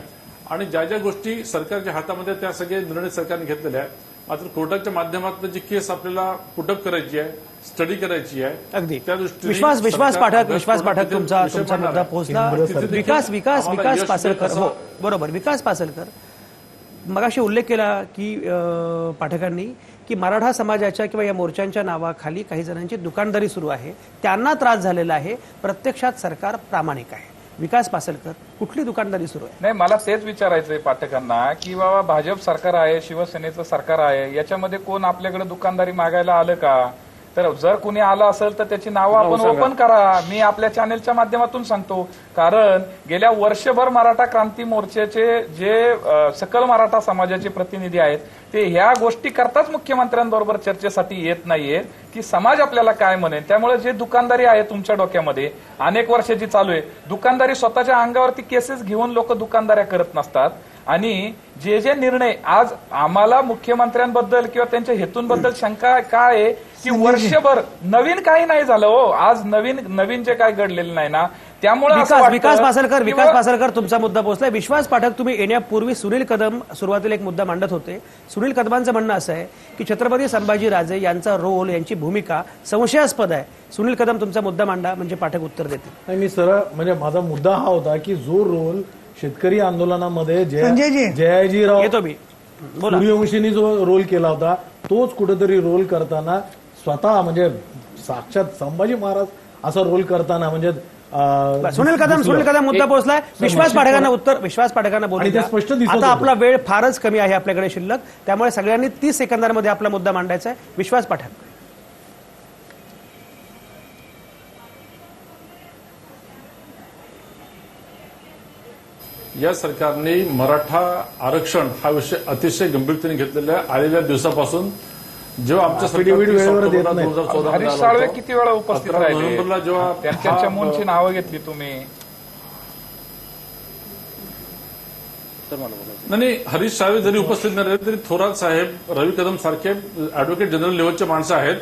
आणि ज्या ज्या गोष्टी सरकारच्या हातामध्ये त्या सगळे निर्णय सरकारने घेतलेले आहेत. मात्र कोर्टाच्या माध्यमातून जी केस आपल्याला पुटअप करायची आहे, स्टडी करायची आहे, अगदी त्या दृष्टीने विश्वास पाठक तुमचा मुद्दा पोहोचला. विकास पासलकर, हो बरोबर. विकास पासलकर, मगाशी उल्लेख केला की पाठकांनी की मराठा समाजाच्या किंवा या मोर्चांच्या नावाखाली काही जणांची दुकानदारी सुरू आहे, त्यांना त्रास झालेला आहे, प्रत्यक्षात सरकार प्रामाणिक आहे. विकास पासलकर, कुठली दुकानदारी सुरू आहे? नाही, मला तेच विचारायचंय पाठकांना की बाबा भाजप सरकार आहे, शिवसेनेचं सरकार आहे, याच्यामध्ये कोण आपल्याकडे दुकानदारी मागायला आलं का? तर जर कुणी आलं असेल तर त्याची नावं आपण ओपन करा. मी आपल्या चॅनेलच्या माध्यमातून सांगतो, कारण गेल्या वर्षभर मराठा क्रांती मोर्चाचे जे सकल मराठा समाजाचे प्रतिनिधी आहेत ते ह्या गोष्टी करताच मुख्यमंत्र्यांबरोबर चर्चेसाठी येत नाहीये की समाज आपल्याला काय म्हणेल. त्यामुळे जे दुकानदारी आहे तुमच्या डोक्यामध्ये अनेक वर्षाची चालू आहे, दुकानदारी स्वतःच्या अंगावरती केसेस घेऊन लोक दुकानदाऱ्या करत नसतात. आणि जे जे निर्णय आज आम्हाला मुख्यमंत्र्यांबद्दल किंवा त्यांच्या हेतूंबद्दल शंका काय आहे की वर्षभर नवीन काही नाही झालं हो. आज नवीन जे काय घडलेलं नाही ना, त्यामुळे असं विकास वाटतं विकास पासलकर की विकास बा- पासलकर तुमचा मुद्दा पोहोचलाय. विश्वास पाठक तुम्ही येण्यापूर्वी सुनील कदम सुरुवातीला एक मुद्दा मांडत होते. सुनील कदमांचं म्हणणं असं आहे की छत्रपती संभाजीराजे यांचा रोल, यांची भूमिका संशयास्पद आहे. सुनील कदम तुमचा मुद्दा मांडा, म्हणजे पाठक उत्तर देतील. नाही, मी सरळ म्हणजे माझा मुद्दा हा होता की जो रोल शेतकरी आंदोलनामध्ये संजयजी. जयाजीराव येतो मी, बोला. सूर्यवंशींनी जो रोल केला होता तोच कुठेतरी रोल करताना स्वतः म्हणजे साक्षात संभाजी महाराज असा रोल करताना म्हणजे सुनील कदम मुद्दा पोहोचलाय. विश्वास पाठकांना उत्तर, विश्वास पाठकांना बोलू आणि ते द्या. स्पष्ट दिसत आता होतं. आपला वेळ फारच कमी आहे आपल्याकडे शिल्लक, त्यामुळे सगळ्यांनी 30 सेकंदांमध्ये आपला मुद्दा मांडायचा आहे. विश्वास पाठक. या सरकारने मराठा आरक्षण हा विषय अतिशय गंभीरतेने घेतलेला आहे. आलेल्या दिवसापासून जेव्हा आमच्या Affidavit वेळेवर देत नाही. 2014 हरीश साळवे किती वेळा उपस्थित 11 राहिले? नोव्हेंबरला जेव्हा त्यांच्या हा- चमूंची नावं घेतली तुम्ही. नाही, हरीश साळवे जरी उपस्थित नाही राहिले तरी थोरात साहेब, रवी कदम सारखे ऍडव्होकेट जनरल लेवलचे माणसं आहेत.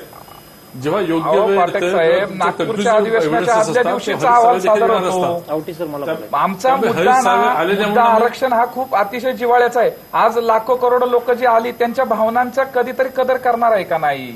जेव्हा योग्य अहो, वेळ पाठक येते, साहेब, तुमचे नागपूरच्या conclusive अधिवेशनाच्या evidence आदल्या असतात, दिवशीचा ते हरीश अहवाल साळवे देखील सादर येणार होतो. असतात. आवटी सर मला बोलायचं. आमचा त्यामुळे मुद्दा हरीश साळवे ना, आलेल्यामुळे मुद्दा आम्हाला- आरक्षण हा खूप अतिशय जिव्हाळ्याचा आहे. आज लाखो करोडो लोक जी आली त्यांच्या भावनांचा कधीतरी कदर करणार आहे का नाही?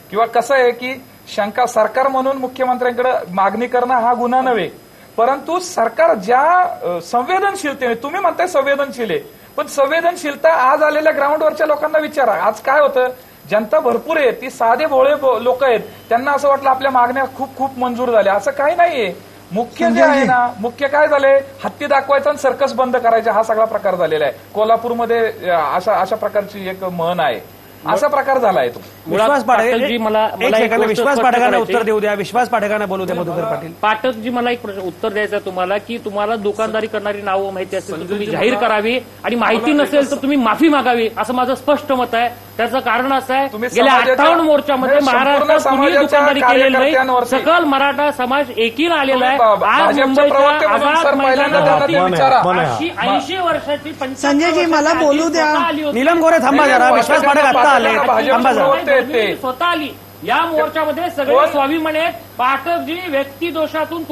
किंवा कसं आहे की शंका सरकार म्हणून मुख्यमंत्र्यांकडे मागणी करणं हा गुन्हा नव्हे, परंतु सरकार ज्या संवेदनशीलतेने, तुम्ही म्हणताय संवेदनशील आहे, पण संवेदनशीलता आज आलेल्या ग्राउंडवरच्या लोकांना विचारा. आज काय होतं, जनता भरपूर आहे, ती साधे भोळे लोक आहेत, त्यांना असं वाटलं आपल्या मागण्या खूप खूप मंजूर झाल्या. असं काही नाहीये. मुख्य जे आहे ना, मुख्य काय झालंय, हत्ती दाखवायचा आणि सर्कस बंद करायचा हा सगळा प्रकार झालेला आहे. कोल्हापूरमध्ये अशा प्रकारची एक म्हण आहे. असा प्रकार झालाय तो. विश्वास पाठक पाठकजी, मला एक एक सेकंद, गोष्ट विश्वास स्पष्ट पाठकांना करायची. उत्तर देऊ द्या. विश्वास पाठकांना बोलू द्या. मधुकर पाटील. पाठकजी, मला एक प्रश्न उत्तर द्यायचं आहे तुम्हाला की तुम्हाला दुकानदारी करणारी नावं माहिती असेल तर तुम्ही जाहीर करावी, आणि माहिती नसेल तर तुम्ही माफी मागावी, असं माझं स्पष्ट मत आहे. त्याचं कारण असं आहे, तुम्ही गेल्या समाजाच्या- 58 मोर्चामध्ये संपूर्ण महाराष्ट्रात कुणी समाजाच्या दुकानदारी केलेली नाही. कार्यकर्त्यांवरती- सकल मराठा समाज एकीला आलेला आहे. तुम्ही आज भाजपच्या मुंबईच्या प्रवक्त्यामधून आझाद सर पहिल्यांदा त्यांना ते मैदानावरती विचारा. 80 वर्षाची 75 संजयजी, मला वर्षाची बोलू आजी द्या. स्वतः आली होती. नीलम गोरे थांबा जरा. विश्वास पाठक आता आले. थांबा जरा. तुम्ही स्वतः आली या मोर्चामध्ये सगळे कोण? स्वाभिमानी आहेत. पाठकजी, व्यक्ती दोषातून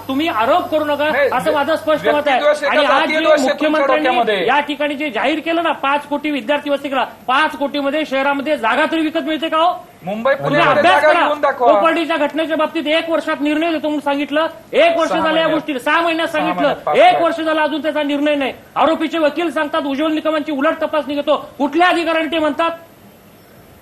तुम्ही आरोप करू नका, नाही, असं माझं स्पष्ट मत आहे. व्यक्तिदोष एका आणि आज जातीय जे दोष आहे तुमच्या मुख्यमंत्र्यांनी डोक्यामध्ये. या ठिकाणी जे जाहीर केलं ना, 5 कोटी विद्यार्थी वसतिगृह, 5 कोटीमध्ये शहरामध्ये जागा तरी विकत मिळते का हो? मुंबई तुम्ही पुण्यामध्ये अभ्यास जागा करा. घेऊन दाखवा. कोपर्डीच्या घटनेच्या बाबतीत 1 वर्षात निर्णय देतो म्हणून सांगितलं. 1 वर्ष 6 झालं या महिन्यात. गोष्टीला, 6 महिन्यात 6 सांगितलं. महिन्यात, 5 1 लाख. वर्ष झालं अजून त्याचा निर्णय नाही. आरोपीचे वकील सांगतात उज्ज्वल निकमांची उलट तपासणी घेतो. कुठल्या अधिकाऱ्यांनी ते म्हणतात?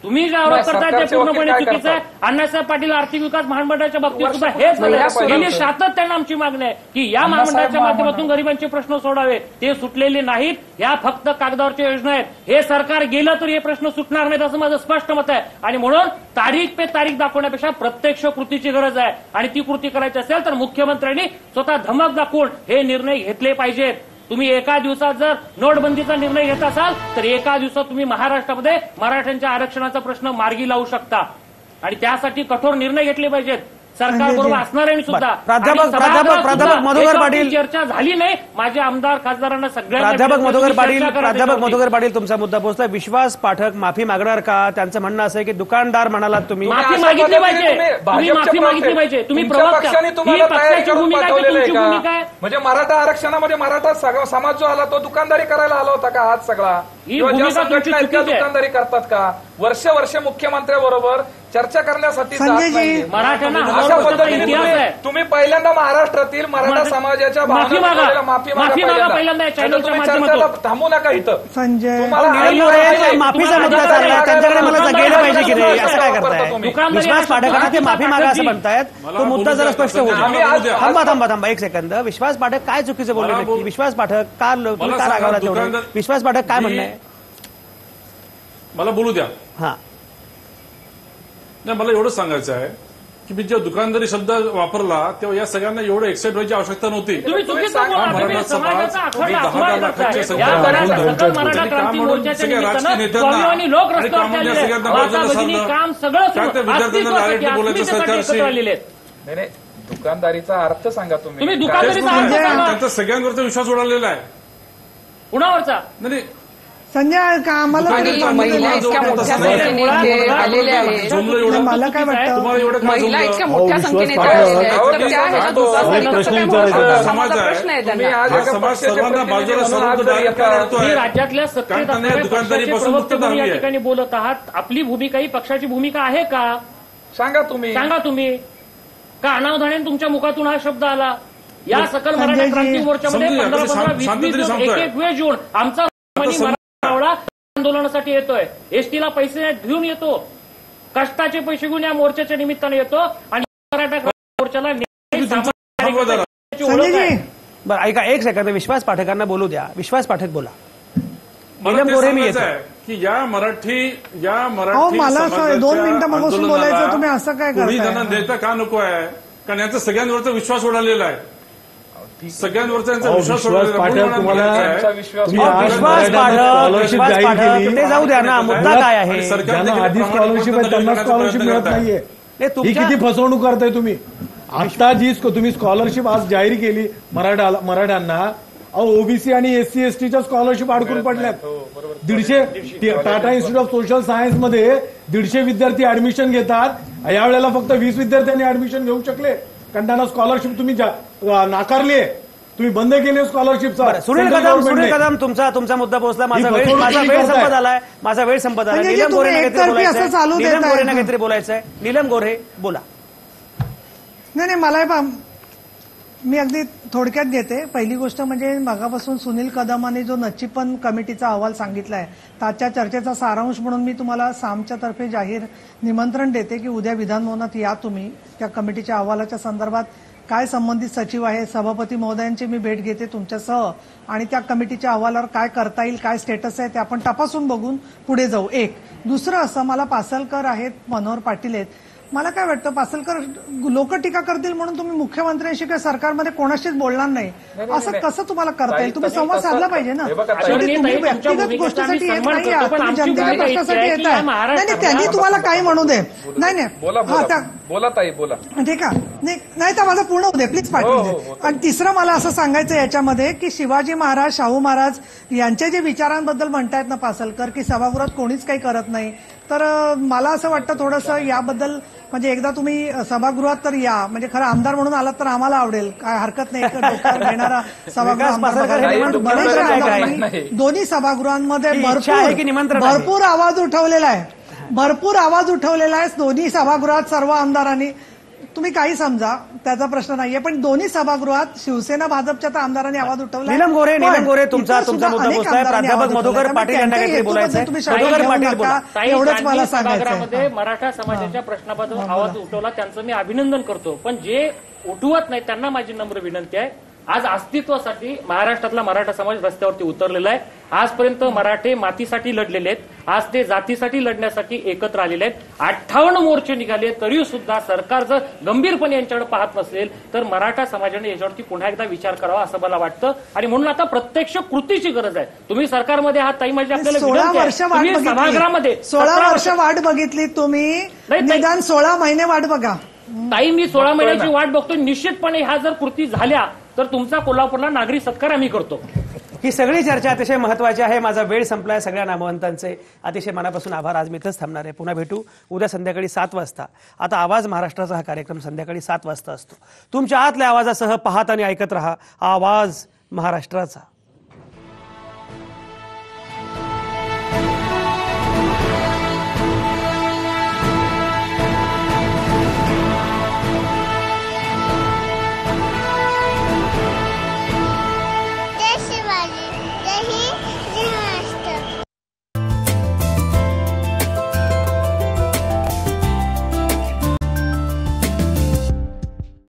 तुम्ही जे आरोप नाही, करताय ते सरकारचे पूर्णपणे वकील काय चुकीचं आहे. करतात? अण्णासाहेब पाटील आर्थिक विकास महामंडळाच्या बाबतीत सुद्धा हेच वर्षापूर्वी झालं. पाहिलं गेली होतं. सातत्यानं आमची मागणी आहे की या अण्णासाहेब महामंडळाच्या माध्यमातून महामंडळ. गरिबांचे प्रश्न सोडावे. ते सुटलेले नाहीत. या फक्त कागदावरच्या योजना आहेत. हे सरकार गेलं तर हे प्रश्न सुटणार नाहीत, असं माझं स्पष्ट मत आहे. आणि म्हणून तारीख पे तारीख दाखवण्यापेक्षा प्रत्यक्ष कृतीची गरज आहे. आणि ती कृती करायची असेल तर मुख्यमंत्र्यांनी स्वतः धमक दाखवून हे निर्णय घेतले पाहिजेत. तुम्ही एका दिवसात जर नोटबंदीचा निर्णय घेत असाल तर एका दिवसात तुम्ही महाराष्ट्रामध्ये मराठ्यांच्या आरक्षणाचा प्रश्न मार्गी लावू शकता. आणि त्यासाठी कठोर निर्णय घेतले पाहिजेत सरकारबरोबर असणाऱ्यांनी सुद्धा. प्राध्यापक- आणि सभागृहात प्राध्यापक सुद्धा मधुकर याच्यावरती पाटील. चर्चा झाली नाही. माझे आमदार खासदारांना सगळ्यांना प्राध्यापक विनंती मधुकर आहे, पाटील चर्चा करा प्राध्यापक त्याच्यावरती. मधुकर पाटील तुमचा मुद्दा पोहोचला. विश्वास पाठक माफी मागणार का? त्यांचं म्हणणं असं आहे की दुकानदार म्हणालात तुम्ही. माफी अशा मागितली पद्धतीने पाहिजे. तुम्ही तुम्ही भाजपचे माफी मागितली प्रवक्ते. पाहिजे. तुम्ही तुमच्या प्रवक्ता. पक्षाने ही तुम्हाला तयारी पक्षाची करून भूमिका आहे, पाठवलेलं तुमची आहे भूमिका का? आहे. म्हणजे मराठा आरक्षणामध्ये मराठा समाज जो आला तो दुकानदारी करायला आला होता का आज सगळा? ही किंवा ज्या भूमिका तुमची संघटना आहेत त्या चुकीची आहे. दुकानदारी करतात का? वर्ष मुख्यमंत्र्यांबरोबर चर्चा करण्यासाठी जात संजयजी, नाहीये. मराठ्यांना अशा हजारो वर्षाचा पद्धतीने इतिहास आहे. तुम्ही पहिल्यांदा महाराष्ट्रातील मराठा समाजाच्या माफी मागा. भावना माफी माफी मागा मागा पहिल्यांदा या नाहीतर चॅनलच्या तुम्ही माध्यमातून. चर्चेला थांबू नका इथं. संजय तुम्हाला नीलम आई- गोरे आई- माफीचा तुम्हाला मुद्दा आई- चाललाय. आई- त्यांच्याकडे मला आई- गेलं पाहिजे की नाही, आई- असं काय वापरता करताय? तुम्ही. दुकानदारी विश्वास अशा पाठकांना ते पद्धतीची माफी मागा असं पाठकांची. म्हणतायत. मला तो मुद्दा बोलू जरा द्या. स्पष्ट होऊ आम्ही द्या. आज- थांबा एक सेकंद. विश्वास पाठक काय चुकीचं बोलले मला नक्की? बोल- विश्वास पाठक का तुम्ही मला का सांगा, रागावला तेवढं? दुकानदार- विश्वास पाठक काय म्हणणं आहे? मला बोलू द्या. हा, नाही, मला एवढंच सांगायचं आहे की मी जेव्हा दुकानदारी शब्द वापरला तेव्हा या सगळ्यांना एवढं एक्साइट व्हायची आवश्यकता नव्हती. तुम्ही चुकीचं सांगा, बोला. तुम्ही मराठा समाज, समाजाचा तुम्ही आठवडा 10,000 अपमान लाखांच्या करताय. संख्या या वाढवून दरम्यान ठेवतो. सकल मराठा त्यांनी क्रांती काम म्हणून मोर्चाच्या सगळ्या राजकीय निमित्तानं नेत्यांना स्वाभिमानी लोक आणि रस्त्यावर काम म्हणजे चालले. सगळ्यांना माता बाजूला भगिनी सारलं. काम सगळं काय ते सुरू. विद्यार्थ्यांना अस्तित्वासाठी, डायरेक्ट बोलायचं अस्मितेसाठी सरकारशी. एकत्र आलेले आहेत. नाही दुकानदारीचा अर्थ सांगा तुम्ही. तुम्ही तेच दुकानदारीचा म्हणतोय. अर्थ सांगा. त्यांचा सगळ्यांवरचा विश्वास उडालेला आहे. कुणावरचा? नाही संजय का आम्हाला आणि महिला इतक्या मोठ्या संख्येने इथे आलेल्या आहेत. मला काय वाटतं महिला इतक्या मोठ्या संख्येने इथे आलेल्या आहेत, तर त्या ह्याच्यात दुचाकीचं कसं काय म्हणू शकतो? असा माझा प्रश्न आहे त्यांना. समाज सर्वांना बाजूला सरकतो तुम्ही राज्यातल्या सत्तेत असणाऱ्या पक्षाचे प्रवक्ते म्हणून या ठिकाणी बोलत आहात. आपली भूमिका ही पक्षाची भूमिका आहे का? सांगा तुम्ही का अनावधानाने तुमच्या मुखातून हा शब्द आला? या सकल मराठा क्रांती मोर्चामध्ये 15-15, 20-20 एक वेळ जोड आमचा मराठा आंदोलनासाठी येतोय. एसटीला पैसे घेऊन येतो, कष्टाचे पैसे घेऊन या मोर्चाच्या निमित्ताने येतो आणि मराठा क्रांती मोर्चाला बरं ऐका एक सेकंद, विश्वास पाठकांना बोलू द्या. विश्वास पाठक बोला. नीलम गोऱ्हे मी येतो की या मराठी मला असं 2 मिनिटं मागून बोलायचं, तुम्ही असं काय कोणी करताय? त्यांना देता का नको आहे? कारण यांचा सगळ्यांवरचा विश्वास उडालेला आहे. सगळ्यांवरचा यांचा विश्वास उडालेला आहे. विश्वास पाठक ते जाऊ द्या ना, मुद्दा काय आहे? ज्यांना आधी स्कॉलरशिप आहे त्यांना स्कॉलरशिप मिळत नाहीये. ही किती फसवणूक करताय तुम्ही? आता जी तुम्ही स्कॉलरशिप आज जाहीर केली मराठ्यांना, ओबीसी आणि एससी एसटीच्या स्कॉलरशिप अडकून पडल्यात. 150 Tata institute of social science मध्ये 150 विद्यार्थी ऍडमिशन घेतात. यावेळेला फक्त 20 विद्यार्थ्यांनी ऍडमिशन घेऊ शकले, कारण त्यांना स्कॉलरशिप तुम्ही नाकारली आहे. तुम्ही बंद केली स्कॉलरशिपचा. सुनील कदम तुमचा मुद्दा पोहोचला. माझा वेळ संपत आलाय. नीलम गोऱ्हेंना काहीतरी बोलायचंय. नीलम गोऱ्हे बोला. नाही मला मी अगदी थोडक्यात घेते. पहिली गोष्ट म्हणजे मागापासून सुनील कदमाने जो नचिपन कमिटीचा अहवाल सांगितलाय त्याच्या चर्चेचा सारांश म्हणून मी तुम्हाला सामच्या तर्फे जाहीर निमंत्रण देते की उद्या विधानभवनात या तुम्ही. त्या कमिटीच्या अहवालाच्या संदर्भात काय संबंधित सचिव आहे, सभापती महोदयांची मी भेट घेते तुमच्यासह आणि त्या कमिटीच्या अहवालावर काय करता येईल, काय स्टेटस आहे ते आपण तपासून बघून पुढे जाऊ. एक दुसरं असं, मला पासलकर आहेत, मनोहर पाटील आहेत. मला काय वाटतं, पासलकर लोक टीका करतील म्हणून तुम्ही मुख्यमंत्र्यांशी किंवा सरकारमध्ये कोणाशीच बोलणार नाही, असं कसं तुम्हाला करता येईल? तुम्ही संवाद साधला पाहिजे ना. शेवटी तुम्ही व्यक्तिगत गोष्टीसाठी येत नाही आहात, तुम्ही जनतेच्या प्रश्नासाठी येत आहे. नाही त्यांनी तुम्हाला काही म्हणू दे. नाही बोला ठीक आहे. नाही तर माझं पूर्ण होऊ दे प्लीज पाटील. आणि तिसरं मला असं सांगायचं याच्यामध्ये की शिवाजी महाराज, शाहू महाराज यांच्या जे विचारांबद्दल म्हणतायत ना पासलकर की सभागृहात कोणीच काही करत नाही, तर मला असं वाटतं थोडंसं याबद्दल म्हणजे एकदा तुम्ही सभागृहात तर या. म्हणजे खरं आमदार म्हणून आलात तर आम्हाला आवडेल, काय हरकत नाही. डोक्यावर घेणारा सभागृह दोन्ही सभागृहांमध्ये भरपूर आवाज उठवलेला आहे. दोन्ही सभागृहात सर्व आमदारांनी. तुम्ही काही समजा, त्याचा प्रश्न नाहीये, पण दोन्ही सभागृहात शिवसेना भाजपच्या तर आमदारांनी आवाज उठवला. नीलम गोऱ्हे तुमचा मुद्दा पोहोचलाय. प्राध्यापक मधुकर पाटील यांना काहीतरी बोलायचंय. मधुकर पाटील बोला. एवढंच मला सांगायचं. मराठा समाजाच्या प्रश्नाबद्दल आवाज उठवला, त्यांचं मी अभिनंदन करतो. पण जे उठवत नाही त्यांना माझी नम्र विनंती आहे, आज अस्तित्वासाठी महाराष्ट्रातला मराठा समाज रस्त्यावरती उतरलेला आहे. आजपर्यंत मराठे मातीसाठी लढलेले आहेत, आज ते जातीसाठी लढण्यासाठी एकत्र आलेले आहेत. 58 मोर्चे निघाले तरी सुद्धा सरकार जर गंभीरपणे यांच्याकडे पाहत नसेल तर मराठा समाजाने याच्यावरती पुन्हा एकदा विचार करावा असं मला वाटतं. आणि म्हणून आता प्रत्यक्ष कृतीची गरज आहे. तुम्ही सरकारमध्ये आहात ताई, माझी आपल्याला 16 वर्ष वाट बघितली तुम्ही, निदान 16 महिने वाट बघा. ताई मी 16 महिन्याची वाट बघतोय. निश्चितपणे ह्या जर कृती झाल्या तर तुमचा कोल्हापूरला नागरी सत्कार आम्ही करतो. ही सगळी चर्चा अतिशय महत्वाची आहे. माझा वेळ संपलाय. सगळ्या नामवंतांचे अतिशय मनापासून आभार. आज मी इथंच थांबणार आहे. पुन्हा भेटू उद्या संध्याकाळी 7 वाजता. आता आवाज महाराष्ट्राचा हा कार्यक्रम संध्याकाळी 7 वाजता असतो. तुमच्या आतल्या आवाजासह पाहत आणि ऐकत रहा आवाज महाराष्ट्राचा.